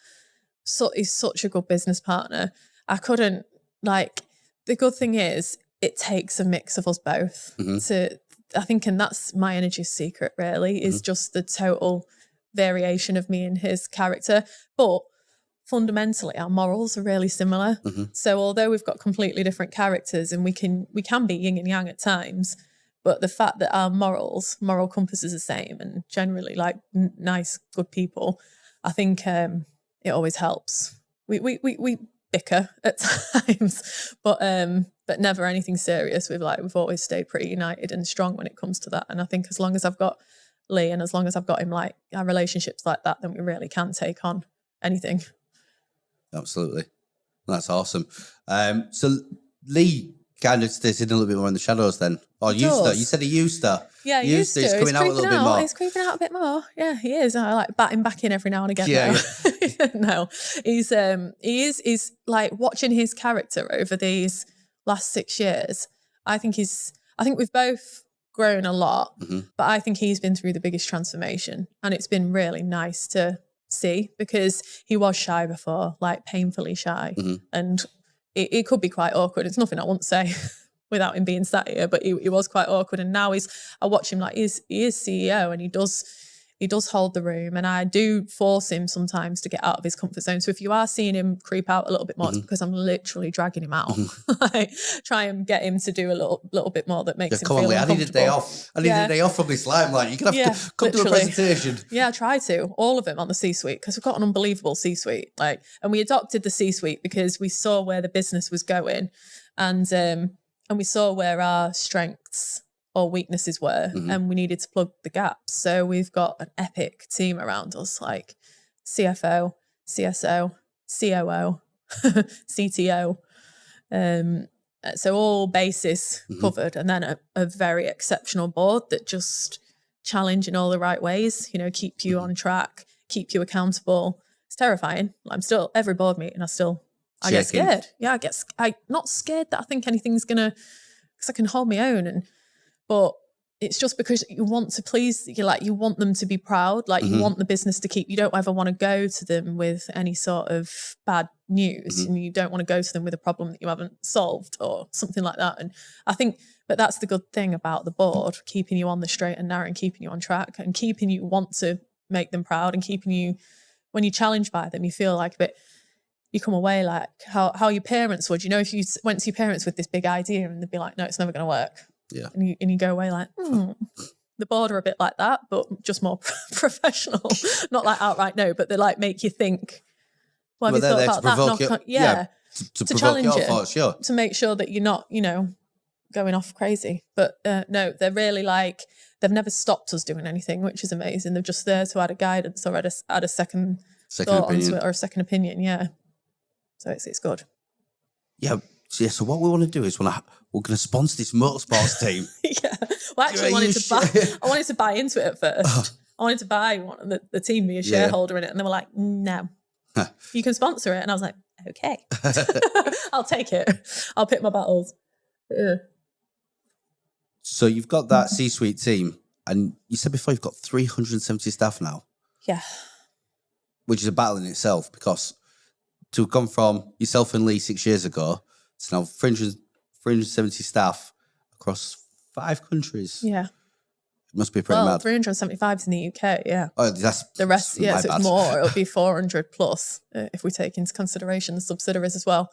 He's such a good business partner. I couldn't, like, the good thing is it takes a mix of us both to, I think, and that's Myenergi's secret really, is just the total variation of me and his character. But fundamentally our morals are really similar. So although we've got completely different characters, and we can be yin and yang at times, but the fact that our moral compass is the same, and generally like nice, good people, I think it always helps. We bicker at times, but never anything serious. We've always stayed pretty united and strong when it comes to that. And I think as long as I've got Lee, and as long as I've got him, like, our relationships like that, then we really can take on anything. Absolutely. That's awesome. So Lee kind of stays in a little bit more in the shadows then. Or used to. You said he used to. Yeah, he used to. He's coming out a little bit more. He's creeping out a bit more. Yeah, he is. I like batting back in every now and again. Yeah. No, he's like, watching his character over these last 6 years. I think we've both grown a lot, but I think he's been through the biggest transformation, and it's been really nice to see, because he was shy before, like painfully shy, and it could be quite awkward. It's nothing I won't say without him being sat here, but he was quite awkward. And now I watch him, like, he is CEO, and he does hold the room, and I do force him sometimes to get out of his comfort zone. So if you are seeing him creep out a little bit more, it's because I'm literally dragging him out. Like, try and get him to do a little bit more that makes him feel uncomfortable. I need a day off. I need a day off from this limelight. You're going to have to come to a presentation. Yeah, I try to. All of them on the C-suite, because we've got an unbelievable C-suite. Like, and we adopted the C-suite because we saw where the business was going, and we saw where our strengths or weaknesses were, and we needed to plug the gaps. So we've got an epic team around us, like CFO, CSO, COO, CTO. So all bases covered, and then a very exceptional board that just challenge in all the right ways, you know, keep you on track, keep you accountable. It's terrifying. I'm still, every board meeting, I get scared. Yeah, I'm not scared that I think anything's because I can hold my own, but it's just because you want to please, you want them to be proud, like you want the business to keep, you don't ever want to go to them with any sort of bad news, and you don't want to go to them with a problem that you haven't solved or something like that. And I think, but that's the good thing about the board, keeping you on the straight and narrow and keeping you on track and keeping you want to make them proud and keeping you, when you're challenged by them, you feel like a bit, you come away like how your parents would, if you went to your parents with this big idea and they'd be like, no, it's never going to work. Yeah. And you go away like, the board are a bit like that, but just more professional. Not like outright no, but they like make you think, well, have you thought about that? To challenge you, thoughts, sure. To make sure that you're not, going off crazy. But no, they're really like, they've never stopped us doing anything, which is amazing. They're just there to add a guidance or add a second thought onto it, or a second opinion. Yeah. So it's good. Yeah. So what we want to do is we're going to sponsor this motorsports team. Yeah. Well, actually, I wanted to buy into it at first. I wanted to buy one of the team, be a shareholder in it. And they were like, no, you can sponsor it. And I was like, okay, I'll take it. I'll pick my battles. Yeah. So you've got that C-suite team, and you said before you've got 370 staff now. Yeah. Which is a battle in itself, because to have gone from yourself and Lee 6 years ago to now 370 staff across 5 countries. Yeah. It must be pretty mad. 375 is in the UK, yeah. Oh, that's the rest, yeah, so it's more. It'll be 400 plus if we take into consideration the subsidiaries as well.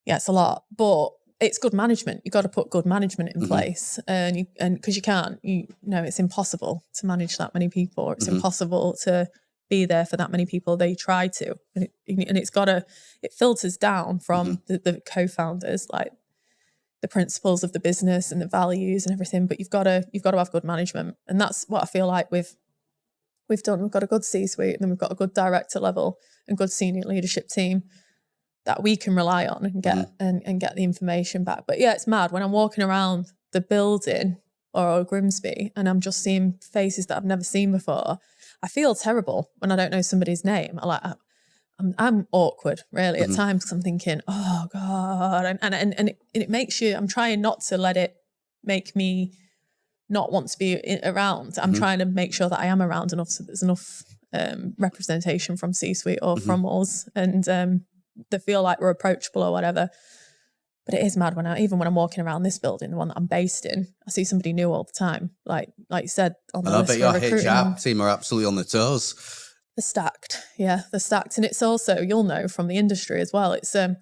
Yeah, it's a lot, but it's good management. You've got to put good management in place, and because you can't, it's impossible to manage that many people. Or it's impossible to be there for that many people. They try to, and it filters down from the co-founders, like the principles of the business and the values and everything. But you've got to have good management, and that's what I feel like we've done. We've got a good C-suite, and then we've got a good director level and good senior leadership team that we can rely on and get and get the information back. But yeah, it's mad when I'm walking around the building or Grimsby and I'm just seeing faces that I've never seen before. I feel terrible when I don't know somebody's name. I'm awkward really at times, because I'm thinking, oh God, and it makes you. I'm trying not to let it make me not want to be around. I'm trying to make sure that I am around enough so there's enough representation from C-suite or from us, and they feel like we're approachable or whatever. But it is mad even when I'm walking around this building, the one that I'm based in, I see somebody new all the time. Like you said, on the list for recruiting. I bet your HR team are absolutely on the toes. They're stacked. Yeah, they're stacked. And it's also, you'll know from the industry as well, it's a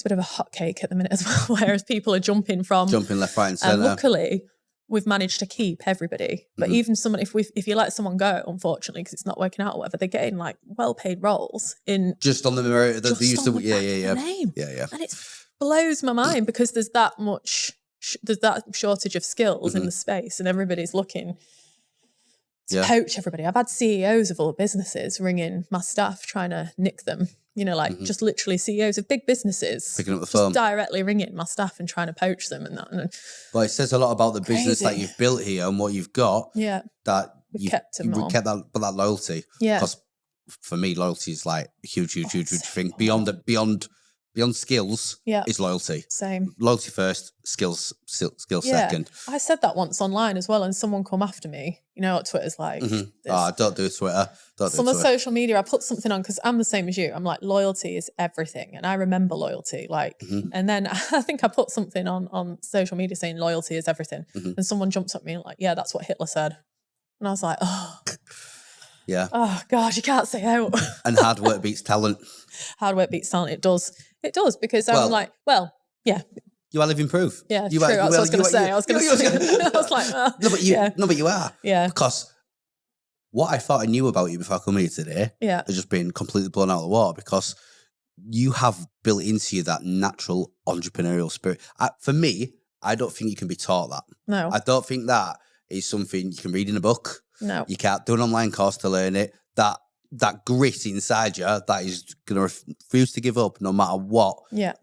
bit of a hot cake at the minute as well, whereas people are jumping left, right and centre. Luckily, we've managed to keep everybody. But even someone, if you let someone go, unfortunately, because it's not working out or whatever, they're getting like well-paid roles in just on the merit that they used to. Name. Yeah. And it blows my mind, because there's that shortage of skills in the space, and everybody's looking to poach everybody. I've had CEOs of all businesses ringing my staff trying to nick them. Just literally CEOs of big businesses picking up the phone, directly ringing my staff and trying to poach them and that. Well, it says a lot about the business that you've built here and what you've got. Yeah, that you've kept that loyalty. Yeah, because for me, loyalty is like a huge thing. Beyond skills, is loyalty. Same. Loyalty first, skills second. I said that once online as well, and someone come after me. You know what Twitter's like. Don't do Twitter. Some of social media, I put something on because I'm the same as you. I'm like, loyalty is everything, and I remember loyalty. And then I think I put something on social media saying loyalty is everything, and someone jumps at me and like, yeah, that's what Hitler said, and I was like, oh. Yeah. Oh God, you can't say out. And hard work beats talent. Hard work beats talent. It does. It does, because I'm like, yeah. You are living proof. Yeah, true. That's what I was going to say. I was like, no, but you are. Yeah. Because what I thought I knew about you before I come here today, has just been completely blown out of the water, because you have built into you that natural entrepreneurial spirit. For me, I don't think you can be taught that. No. I don't think that is something you can read in a book. No. You can't do an online course to learn it. That grit inside you that is going to refuse to give up no matter what. Yeah.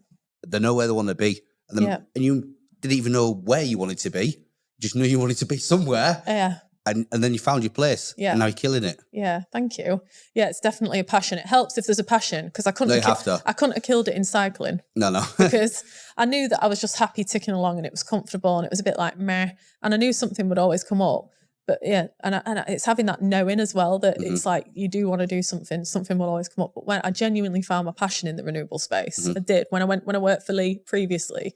They know where they want to be. And you didn't even know where you wanted to be. You just knew you wanted to be somewhere. Yeah. And then you found your place. Yeah. And now you're killing it. Yeah, thank you. Yeah, it's definitely a passion. It helps if there's a passion, because I couldn't have killed it in cycling. No. Because I knew that I was just happy ticking along and it was comfortable and it was a bit like meh. And I knew something would always come up. But yeah, and it's having that knowing as well that it's like you do want to do something will always come up. But when I genuinely found my passion in the renewable space, I did. When I worked for Leahy previously,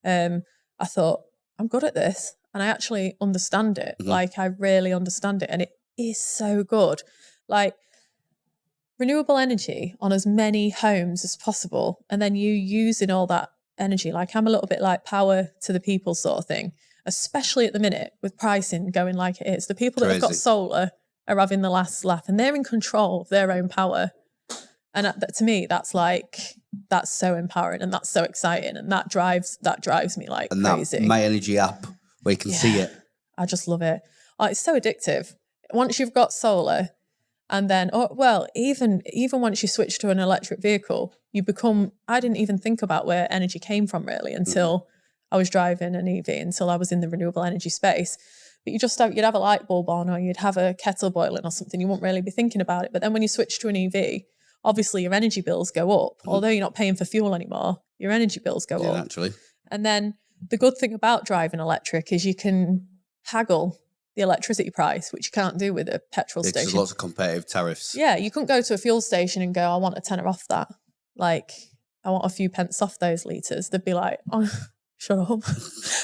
I thought, I'm good at this. And I actually understand it. Like, I really understand it. And it is so good. Like, renewable energy on as many homes as possible. And then you using all that energy. Like, I'm a little bit like power to the people sort of thing, especially at the minute with pricing going like it is. The people that have got solar are having the last laugh and they're in control of their own power. And to me, that's so empowering and that's so exciting. And that drives me like crazy. And that Myenergi app, where you can see it. I just love it. Oh, it's so addictive. Once you've got solar, and then, even once you switch to an electric vehicle, you become, I didn't even think about where energy came from really until I was driving an EV, until I was in the renewable energy space. But you'd have a light bulb on or you'd have a kettle boiling or something. You wouldn't really be thinking about it. But then when you switch to an EV, obviously your energy bills go up. Although you're not paying for fuel anymore, your energy bills go up. Naturally. And then the good thing about driving electric is you can haggle the electricity price, which you can't do with a petrol station. There's lots of competitive tariffs. Yeah, you couldn't go to a fuel station and go, I want a tenner off that. Like, I want a few pence off those litres. They'd be like, oh, shut up.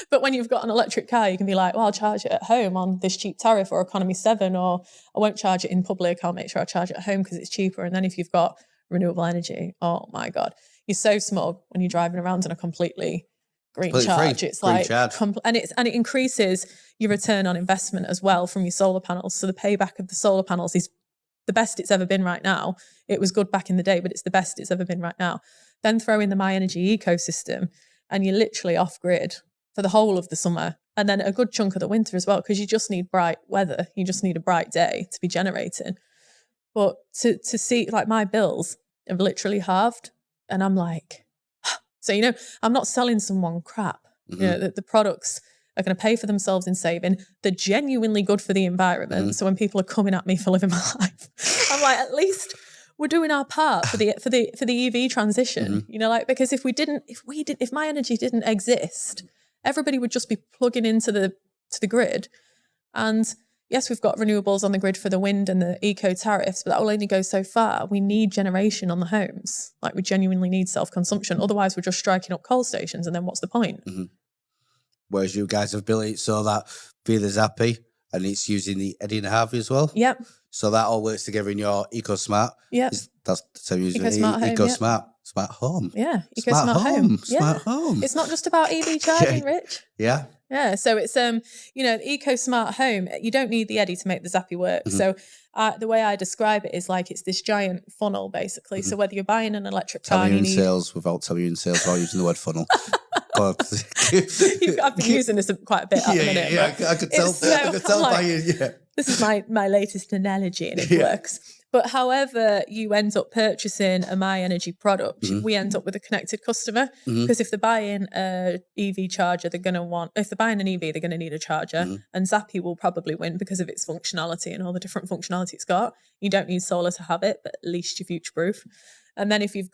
But when you've got an electric car, you can be like, well, I'll charge it at home on this cheap tariff or economy 7, or I won't charge it in public. I'll make sure I charge it at home because it's cheaper. And then if you've got renewable energy, oh my God, you're so smug when you're driving around in a completely green charge. It's green like, charge. And it increases your return on investment as well from your solar panels. So the payback of the solar panels is the best it's ever been right now. It was good back in the day, but it's the best it's ever been right now. Then throw in the Myenergi ecosystem and you're literally off grid for the whole of the summer. And then a good chunk of the winter as well, because you just need bright weather. You just need a bright day to be generating. But to see, like, my bills have literally halved. And I'm like, so, I'm not selling someone crap. The products are going to pay for themselves in saving. They're genuinely good for the environment. So when people are coming at me for living my life, I'm like, at least we're doing our part for the EV transition. Because if Myenergi didn't exist, everybody would just be plugging into the grid. And yes, we've got renewables on the grid for the wind and the eco tariffs, but that will only go so far. We need generation on the homes. Like, we genuinely need self-consumption. Otherwise, we're just striking up coal stations, and then what's the point? Whereas you guys have built it so that Vila's happy, and it's using the Eddie and Harvey as well. Yep. So that all works together in your EcoSmart. Yep. That's the same using EcoSmart home. EcoSmart. Smart home. Yeah. EcoSmart home. Smart home. It's not just about EV charging, Rich. Yeah. Yeah, so it's the EcoSmart home. You don't need the Eddie to make the Zappy work. So the way I describe it is like it's this giant funnel, basically. So whether you're buying an electric car, Tell me in sales without using the word funnel. I've been using this quite a bit at the minute. Yeah, I could tell by you. Yeah. This is my latest analogy, and it works. But however you end up purchasing a Myenergi product, we end up with a connected customer. Because if they're buying an EV charger, if they're buying an EV, they're going to need a charger. And Zappy will probably win because of its functionality and all the different functionality it's got. You don't need solar to have it, but at least you're future-proof. And then if you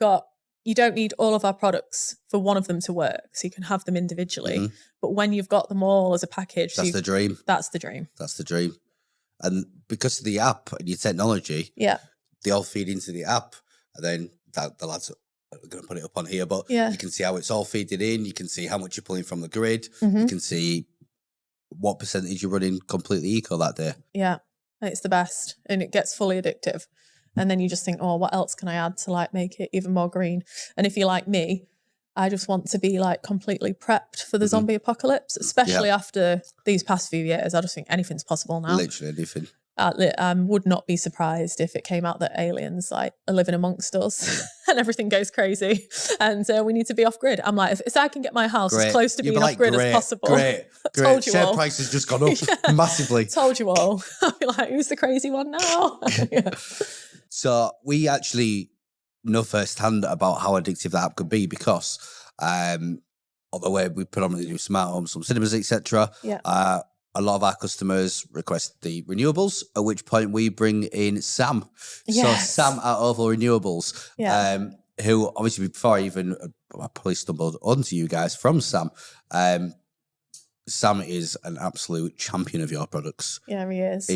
don't need all of our products for one of them to work, so you can have them individually. But when you've got them all as a package, that's the dream. That's the dream. That's the dream. And because of the app and your technology, they all feed into the app. And then the lads are going to put it up on here, but you can see how it's all feeded in. You can see how much you're pulling from the grid. You can see what percentage you're running completely eco that day. Yeah, it's the best. And it gets fully addictive. And then you just think, oh, what else can I add to like make it even more green? And if you're like me, I just want to be like completely prepped for the zombie apocalypse, especially after these past few years. I just think anything's possible now. Literally anything. I would not be surprised if it came out that aliens like are living amongst us and everything goes crazy and we need to be off grid. I'm like, if I can get my house as close to being off grid as possible. Great. Told you Share all. price has just gone up massively. Told you all. I'd be like, who's the crazy one now? Yeah. So we actually know firsthand about how addictive that app could be because although we predominantly do smart homes, some cinemas, etc. Yeah. A lot of our customers request the renewables, at which point we bring in Sam. Yes. So Sam at Oval Renewables, who obviously before I even I probably stumbled onto you guys from Sam. Sam is an absolute champion of your products. Yeah, he is.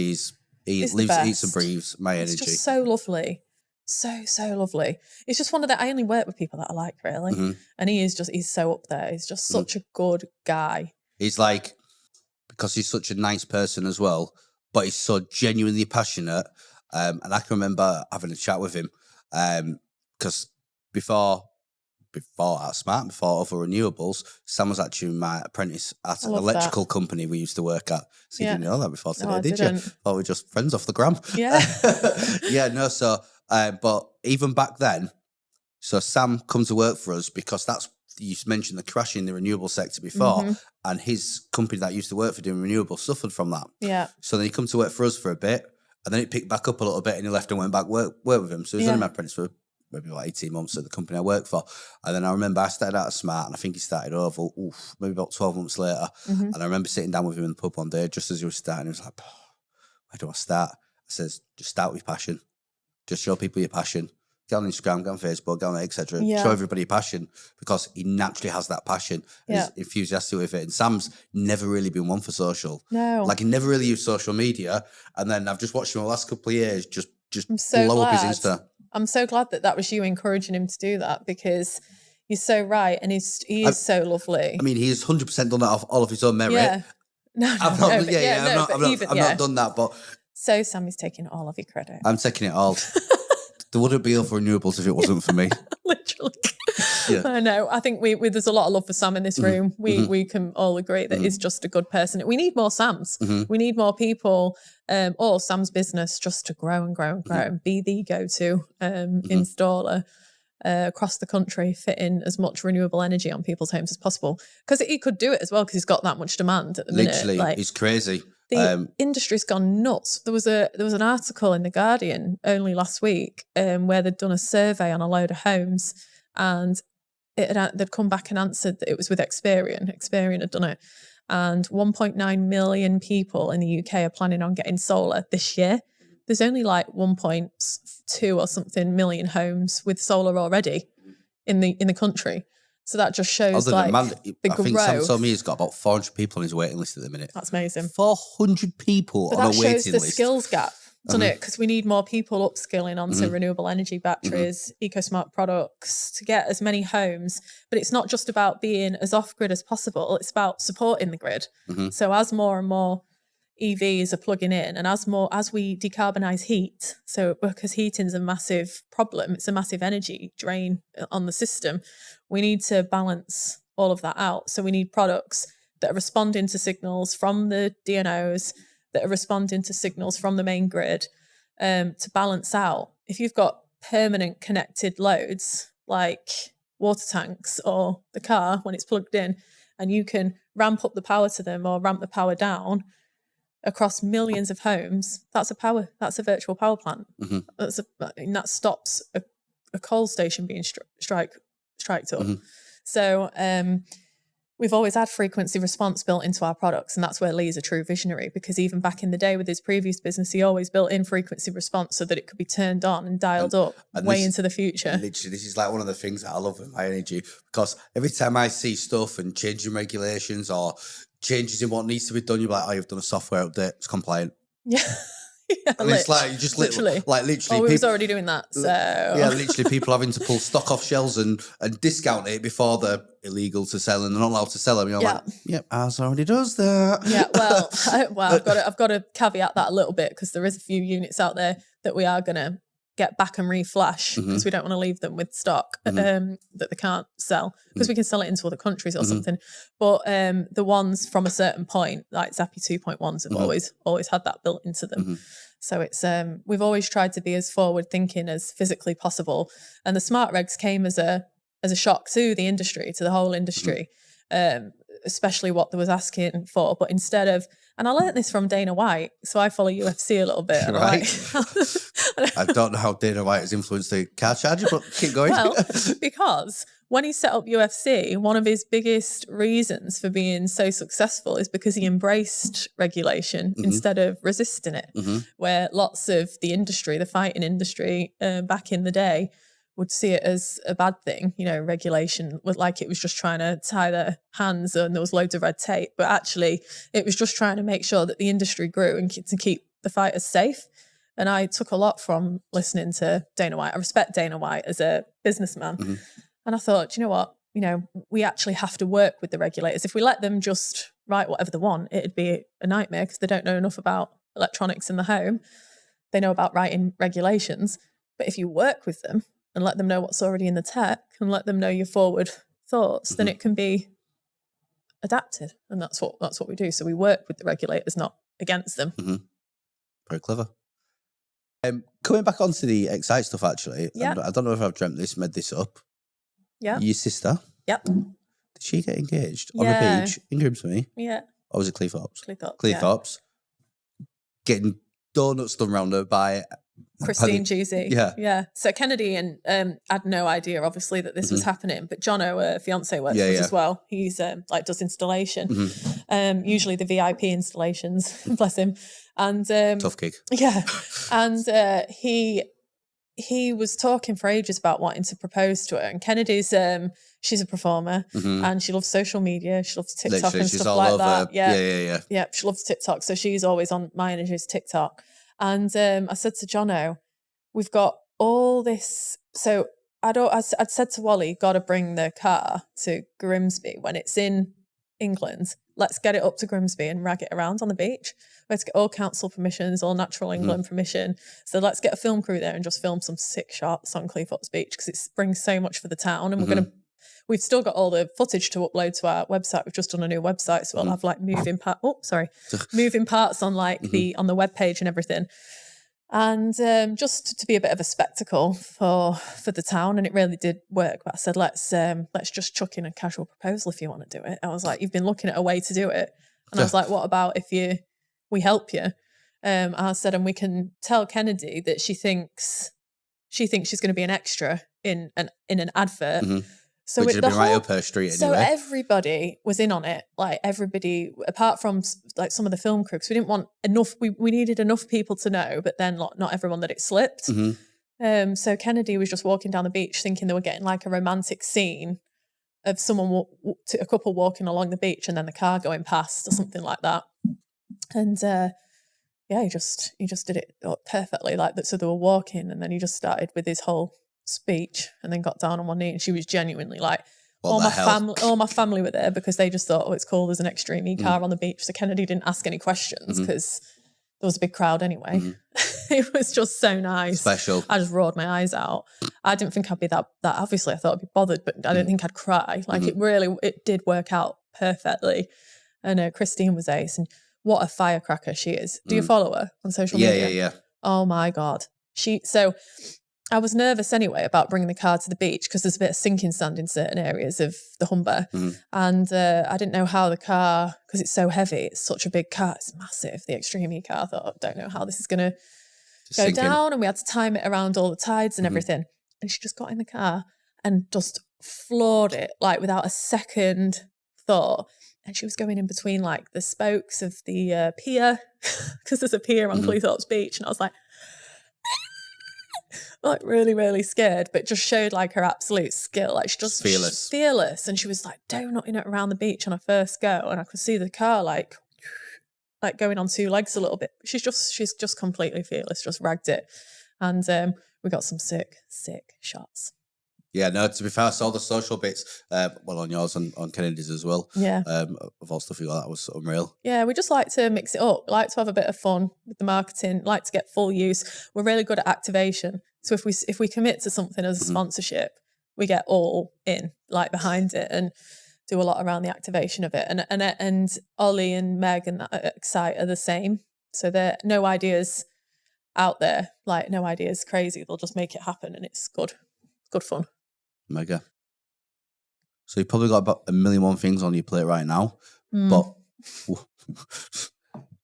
He lives, eats and breathes Myenergi. It's just so lovely. So lovely. It's just one of the, I only work with people that I like, really. And he's so up there. He's just such a good guy. He's like, because he's such a nice person as well, but he's so genuinely passionate. And I can remember having a chat with him because before Outsmart, before Other Renewables, Sam was actually my apprentice at an electrical company we used to work at. So you didn't know that before today, did you? Oh, we're just friends off the gram. Yeah. So, but even back then, so Sam come to work for us because you mentioned the crash in the renewable sector before, and his company that used to work for doing renewables suffered from that. Yeah. So then he come to work for us for a bit, and then it picked back up a little bit, and he left and went back work with him. So he was only my apprentice for maybe about 18 months at the company I work for. And then I remember I started out at Smart, and I think he started over, maybe about 12 months later. And I remember sitting down with him in the pub one day, just as he was starting. He was like, where do I start? I says, just start with passion. Just show people your passion. Get on Instagram, get on Facebook, get on etc. Show everybody your passion, because he naturally has that passion and he's enthusiastic with it. And Sam's never really been one for social. No. Like, he never really used social media. And then I've just watched him the last couple of years just blow up his Insta. I'm so glad that was you encouraging him to do that, because he's so right and he is so lovely. I mean, he's 100% done that off all of his own merit. Yeah. I've not done that, but... So Sammy's taking all of your credit. I'm taking it all. There wouldn't be Other Renewables if it wasn't for me. Literally. Yeah. I know. I think there's a lot of love for Sam in this room. We can all agree that he's just a good person. We need more Sams. We need more people, or Sam's business just to grow and grow and grow and be the go-to installer across the country, fitting as much renewable energy on people's homes as possible. Because he could do it as well, because he's got that much demand at the minute. Literally, it's crazy. The industry's gone nuts. There was an article in The Guardian only last week where they'd done a survey on a load of homes, and they'd come back and answered that it was with Experian. Experian had done it. And 1.9 million people in the UK are planning on getting solar this year. There's only like 1.2 or something million homes with solar already in the country. So that just shows the growth. I think Sam told me he's got about 400 people on his waiting list at the minute. That's amazing. 400 people on a waiting list. That shows the skills gap, doesn't it? Because we need more people upskilling onto renewable energy batteries, eco-smart products, to get as many homes. But it's not just about being as off-grid as possible. It's about supporting the grid. So as more and more EVs are plugging in, and as we decarbonise heat, so because heating's a massive problem, it's a massive energy drain on the system, we need to balance all of that out. So we need products that are responding to signals from the DNOs, that are responding to signals from the main grid, to balance out. If you've got permanent connected loads like water tanks or the car when it's plugged in, and you can ramp up the power to them or ramp the power down across millions of homes, that's a virtual power plant. And that stops a coal station being striked up. So we've always had frequency response built into our products, and that's where Lee's a true visionary, because even back in the day with his previous business, he always built in frequency response so that it could be turned on and dialed up way into the future. Literally, this is like one of the things that I love with Myenergi, because every time I see stuff and changing regulations or changes in what needs to be done, you're like, oh, you've done a software update, it's compliant. Yeah. And it's like, you just literally. Oh, we was already doing that, so. Yeah, literally people having to pull stock off shelves and discount it before they're illegal to sell and they're not allowed to sell them. You're like, yep, ours already does that. Yeah, well, I've got to caveat that a little bit, because there is a few units out there that we are going to get back and reflash, because we don't want to leave them with stock that they can't sell, because we can sell it into other countries or something. But the ones from a certain point, like Zappy 2.1s, have always had that built into them. So it's we've always tried to be as forward thinking as physically possible. And the smart regs came as a shock to the industry, to the whole industry, especially what they was asking for. But instead of, and I learned this from Dana White, so I follow UFC a little bit. And Right. I don't know how Dana White has influenced the car charger, but keep going. Well, because when he set up UFC, one of his biggest reasons for being so successful is because he embraced regulation instead of resisting it, where lots of the industry, the fighting industry back in the day, would see it as a bad thing. You know, regulation was like it was just trying to tie their hands and there was loads of red tape, but actually it was just trying to make sure that the industry grew and to keep the fighters safe. And I took a lot from listening to Dana White. I respect Dana White as a businessman. And I thought, you know what? You know, we actually have to work with the regulators. If we let them just write whatever they want, it'd be a nightmare because they don't know enough about electronics in the home. They know about writing regulations. But if you work with them and let them know what's already in the tech and let them know your forward thoughts, then it can be adapted. And that's what we do. So we work with the regulators, not against them. Very clever. Coming back onto the Xite stuff, actually, I don't know if I've dreamt this, made this up. Yeah. Your sister? Yep. Did she get engaged on the beach in Grimsby? Yeah. Or was it Cleethorpes? Cleethorpes. Getting donuts done round her by Christine Giese. Yeah. Yeah. So Kennedy and had no idea, obviously, that this was happening. But Jono, her fiance, works for us as well. He's does installation. Usually the VIP installations, bless him. And tough gig. Yeah. And he was talking for ages about wanting to propose to her. And Kennedy's she's a performer and she loves social media. She loves TikTok Literally, and she's stuff all like over. that. Yeah. Yeah, she loves TikTok. So she's always on Myenergi's TikTok. And I said to Jono, we've got all this. So I'd said to Wally, got to bring the car to Grimsby when it's in England. Let's get it up to Grimsby and rag it around on the beach. Let's get all council permissions, all Natural England permission. So let's get a film crew there and just film some sick shots on Cleethorpes Beach because it brings so much for the town. And we've still got all the footage to upload to our website. We've just done a new website, so we'll have like moving parts on like on the webpage and everything. And just to be a bit of a spectacle for the town, and it really did work. But I said, let's just chuck in a casual proposal if you want to do it. I was like, you've been looking at a way to do it, and I was like, what about if we help you? I said, and we can tell Kennedy that she thinks she's going to be an extra in an advert. So which would have been right up her street anyway. So everybody was in on it. Like everybody, apart from like some of the film crew, because we didn't want enough. We needed enough people to know, but then not everyone that it slipped. So Kennedy was just walking down the beach, thinking they were getting like a romantic scene of someone, a couple walking along the beach, and then the car going past or something like that. And he just did it perfectly. Like that. So they were walking, and then he just started with his whole speech and then got down on one knee, and she was genuinely like, all my family were there because they just thought, oh, it's cool, there's an extreme car on the beach. So Kennedy didn't ask any questions because there was a big crowd anyway. It was just so nice. Special. I just roared my eyes out. I didn't think I'd be that obviously I thought I'd be bothered, but I didn't think I'd cry. Like it did work out perfectly. And Christine was ace, and what a firecracker she is. Do you follow her on social media? Yeah. Oh my God. So I was nervous anyway about bringing the car to the beach because there's a bit of sinking sand in certain areas of the Humber. And I didn't know how the car, because it's so heavy, it's such a big car, it's massive, the Extreme E car. I thought, I don't know how this is going to go down. And we had to time it around all the tides and everything. And she just got in the car and just floored it, like without a second thought. And she was going in between like the spokes of the pier, because there's a pier on Cleethorpes Beach. And I was like really, really scared, but just showed like her absolute skill. Like she's fearless. And she was like donutting it around the beach on her first go. And I could see the car like going on two legs a little bit. She's just completely fearless, just ragged it. And we got some sick shots. Yeah, no, to be fair, I saw the social bits, on yours, on Kennedy's as well. Yeah. Of all stuff you got, that was unreal. Yeah, we just like to mix it up. We like to have a bit of fun with the marketing, like to get full use. We're really good at activation. So if we commit to something as a sponsorship, we get all in, like behind it, and do a lot around the activation of it. And Ollie and Meg and Xite are the same. So they're no ideas out there. Like, no idea is crazy. They'll just make it happen, and it's good. Good fun. Mega. So you've probably got about 1,000,001 things on your plate right now, but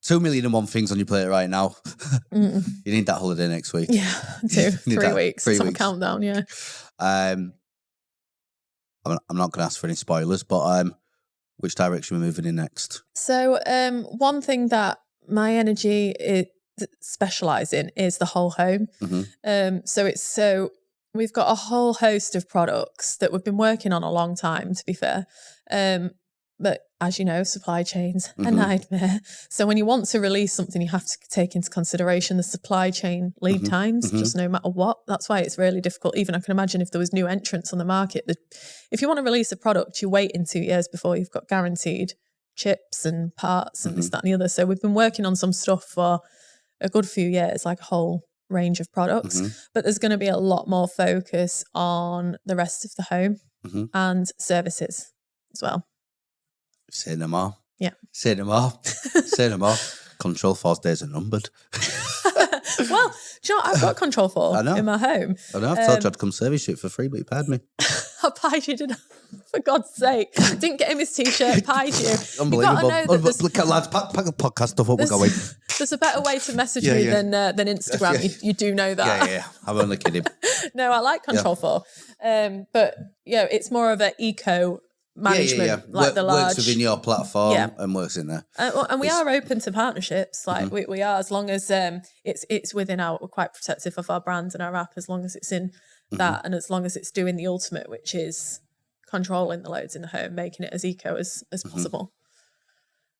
2,000,001 things on your plate right now. You need that holiday next week. Yeah, 3 weeks. 3 weeks. Countdown, yeah. I'm not going to ask for any spoilers, but which direction we're moving in next? So one thing that Myenergi specialise in is the whole home. So we've got a whole host of products that we've been working on a long time, to be fair. But as you know, supply chain's a nightmare. So when you want to release something, you have to take into consideration the supply chain lead times, just no matter what. That's why it's really difficult. Even I can imagine if there was new entrants on the market, if you want to release a product, you wait in 2 years before you've got guaranteed chips and parts and this, that and the other. So we've been working on some stuff for a good few years, like a whole range of products. But there's going to be a lot more focus on the rest of the home and services as well. Say no more. Yeah. Say no more. Say no more. Control 4's days are numbered. Well, do you know what? I've got Control 4 in my home. I know. I've told you I'd come service it for free, but you paid me. I pied you, didn't I? For God's sake. Didn't get him his T-shirt, pied you. Unbelievable. Look at lads, pack the podcast stuff up, we're going. There's a better way to message me than Instagram. You do know that. Yeah. I'm only kidding. No, I like Control 4. But, it's more of an eco management, like the large. Works within your platform and works in there. And we are open to partnerships, like we are, as long as it's within we're quite protective of our brand and our app, as long as it's in that and as long as it's doing the ultimate, which is controlling the loads in the home, making it as eco as possible.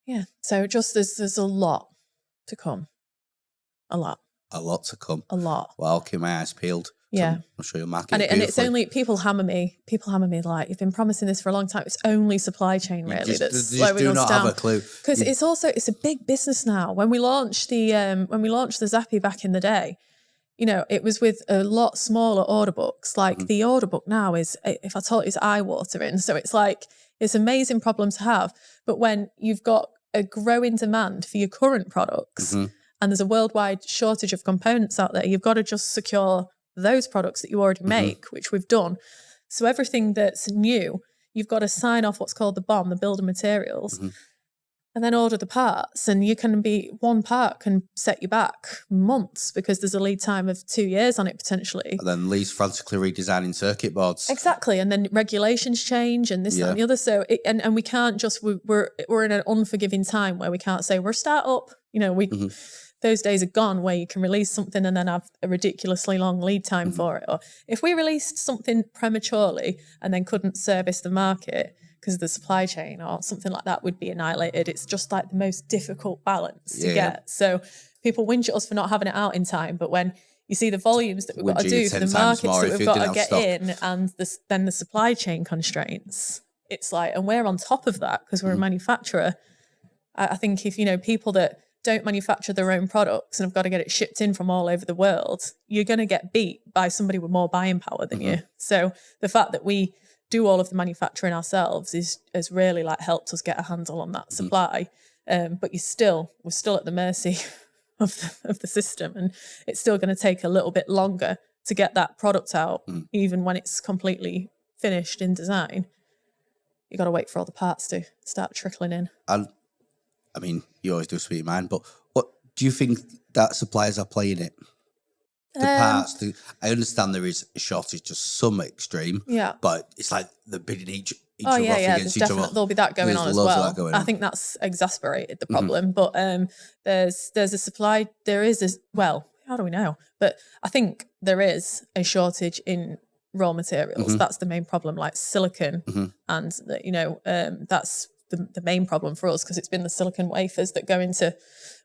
Yeah, so just there's a lot to come. A lot to come. A lot. Well, I'll keep my eyes peeled. Yeah. I'm sure you'll market and it. And it's only, people hammer me like, you've been promising this for a long time. It's only supply chain really that's slowing us down. Have a clue. Because it's a big business now. When we launched the Zappy back in the day, it was with a lot smaller order books. Like the order book now is, if I told you, it's eye-watering. So it's like, it's an amazing problem to have. But when you've got a growing demand for your current products and there's a worldwide shortage of components out there, you've got to just secure those products that you already make, which we've done. So everything that's new, you've got to sign off what's called the BOM, the builder materials, and then order the parts. And one part can set you back months because there's a lead time of 2 years on it potentially. And then Lee's frantically redesigning circuit boards. Exactly. And then regulations change and this, that and the other. So, and we can't just, we're in an unforgiving time where we can't say we're a start-up. Those days are gone where you can release something and then have a ridiculously long lead time for it. Or if we released something prematurely and then couldn't service the market because of the supply chain or something like that, would be annihilated. It's just like the most difficult balance to get. So people whinge at us for not having it out in time. But when you see the volumes that we've got to do for the markets that we've got to get in and then the supply chain constraints, it's like, and we're on top of that because we're a manufacturer. I think if, people that don't manufacture their own products and have got to get it shipped in from all over the world, you're going to get beat by somebody with more buying power than you. So the fact that we do all of the manufacturing ourselves has really helped us get a handle on that supply. But we're still at the mercy of the system, and it's still going to take a little bit longer to get that product out, even when it's completely finished in design. You got to wait for all the parts to start trickling in. And I mean, you always do speak your mind, but what do you think that suppliers are playing it? The parts, I understand there is a shortage to some extreme, but it's like they're bidding each other off against each other. There'll be that going on as well. I think that's exasperated the problem, but there's a supply, how do we know? But I think there is a shortage in raw materials. That's the main problem, like silicon, and that's the main problem for us because it's been the silicon wafers that go into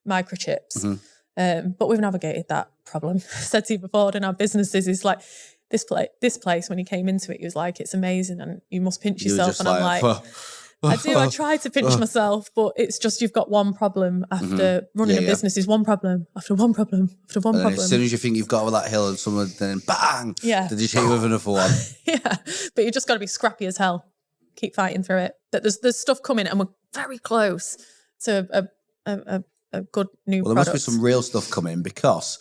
microchips. But we've navigated that problem. I said to you before, in our businesses, is like this place, when you came into it, you was like, it's amazing and you must pinch yourself. And I'm like, I try to pinch myself, but it's just, you've got one problem after running a business is one problem after one problem after one problem. As soon as you think you've got over that hill and someone, then bang, they just hit you with another one. But you just got to be scrappy as hell. Keep fighting through it. That there's stuff coming and we're very close to a good new product. There must be some real stuff coming because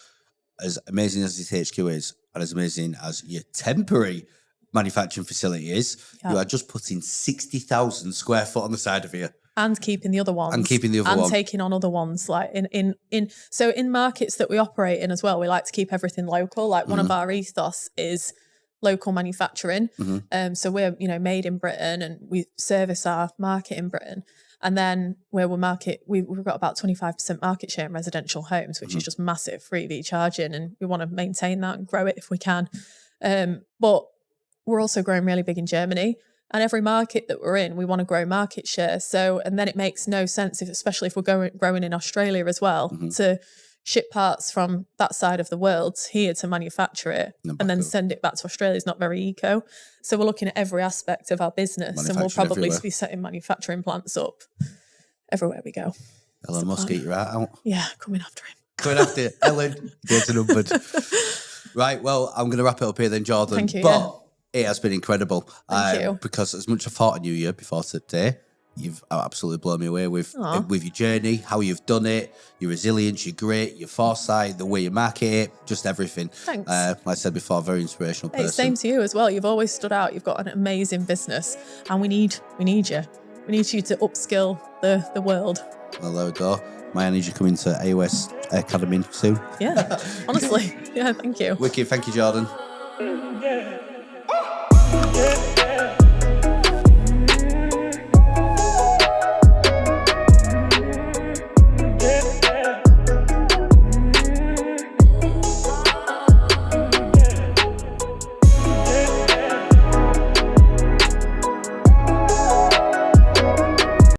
as amazing as this HQ is, and as amazing as your temporary manufacturing facility is, you are just putting 60,000 square foot on the side of here. And keeping the other ones. And taking on other ones. Like so in markets that we operate in as well, we like to keep everything local. Like one of our ethos is local manufacturing. So we're, made in Britain, and we service our market in Britain. And then where we've got about 25% market share in residential homes, which is just massive for EV charging. And we want to maintain that and grow it if we can. But we're also growing really big in Germany. And every market that we're in, we want to grow market share. So, and then it makes no sense, especially if we're growing in Australia as well, to ship parts from that side of the world here to manufacture it and then send it back to Australia. Is not very eco. So we're looking at every aspect of our business, and we'll probably be setting manufacturing plants up everywhere we go. Elon Musk, get your heart out. Yeah, coming after him. Coming after Ellen, gets numbered. Right, well, I'm going to wrap it up here then, Jordan. Thank you. But it has been incredible. Thank you. Because as much as I thought I knew you before today, you've absolutely blown me away with your journey, how you've done it, your resilience, your grit, your foresight, the way you market it, just everything. Thanks. Like I said before, very inspirational person. Same to you as well. You've always stood out. You've got an amazing business, and we need you. We need you to upskill the world. Well, there we go. Myenergi coming to AOS Academy soon. Yeah, honestly. Yeah, thank you. Wicked. Thank you, Jordan. Yeah.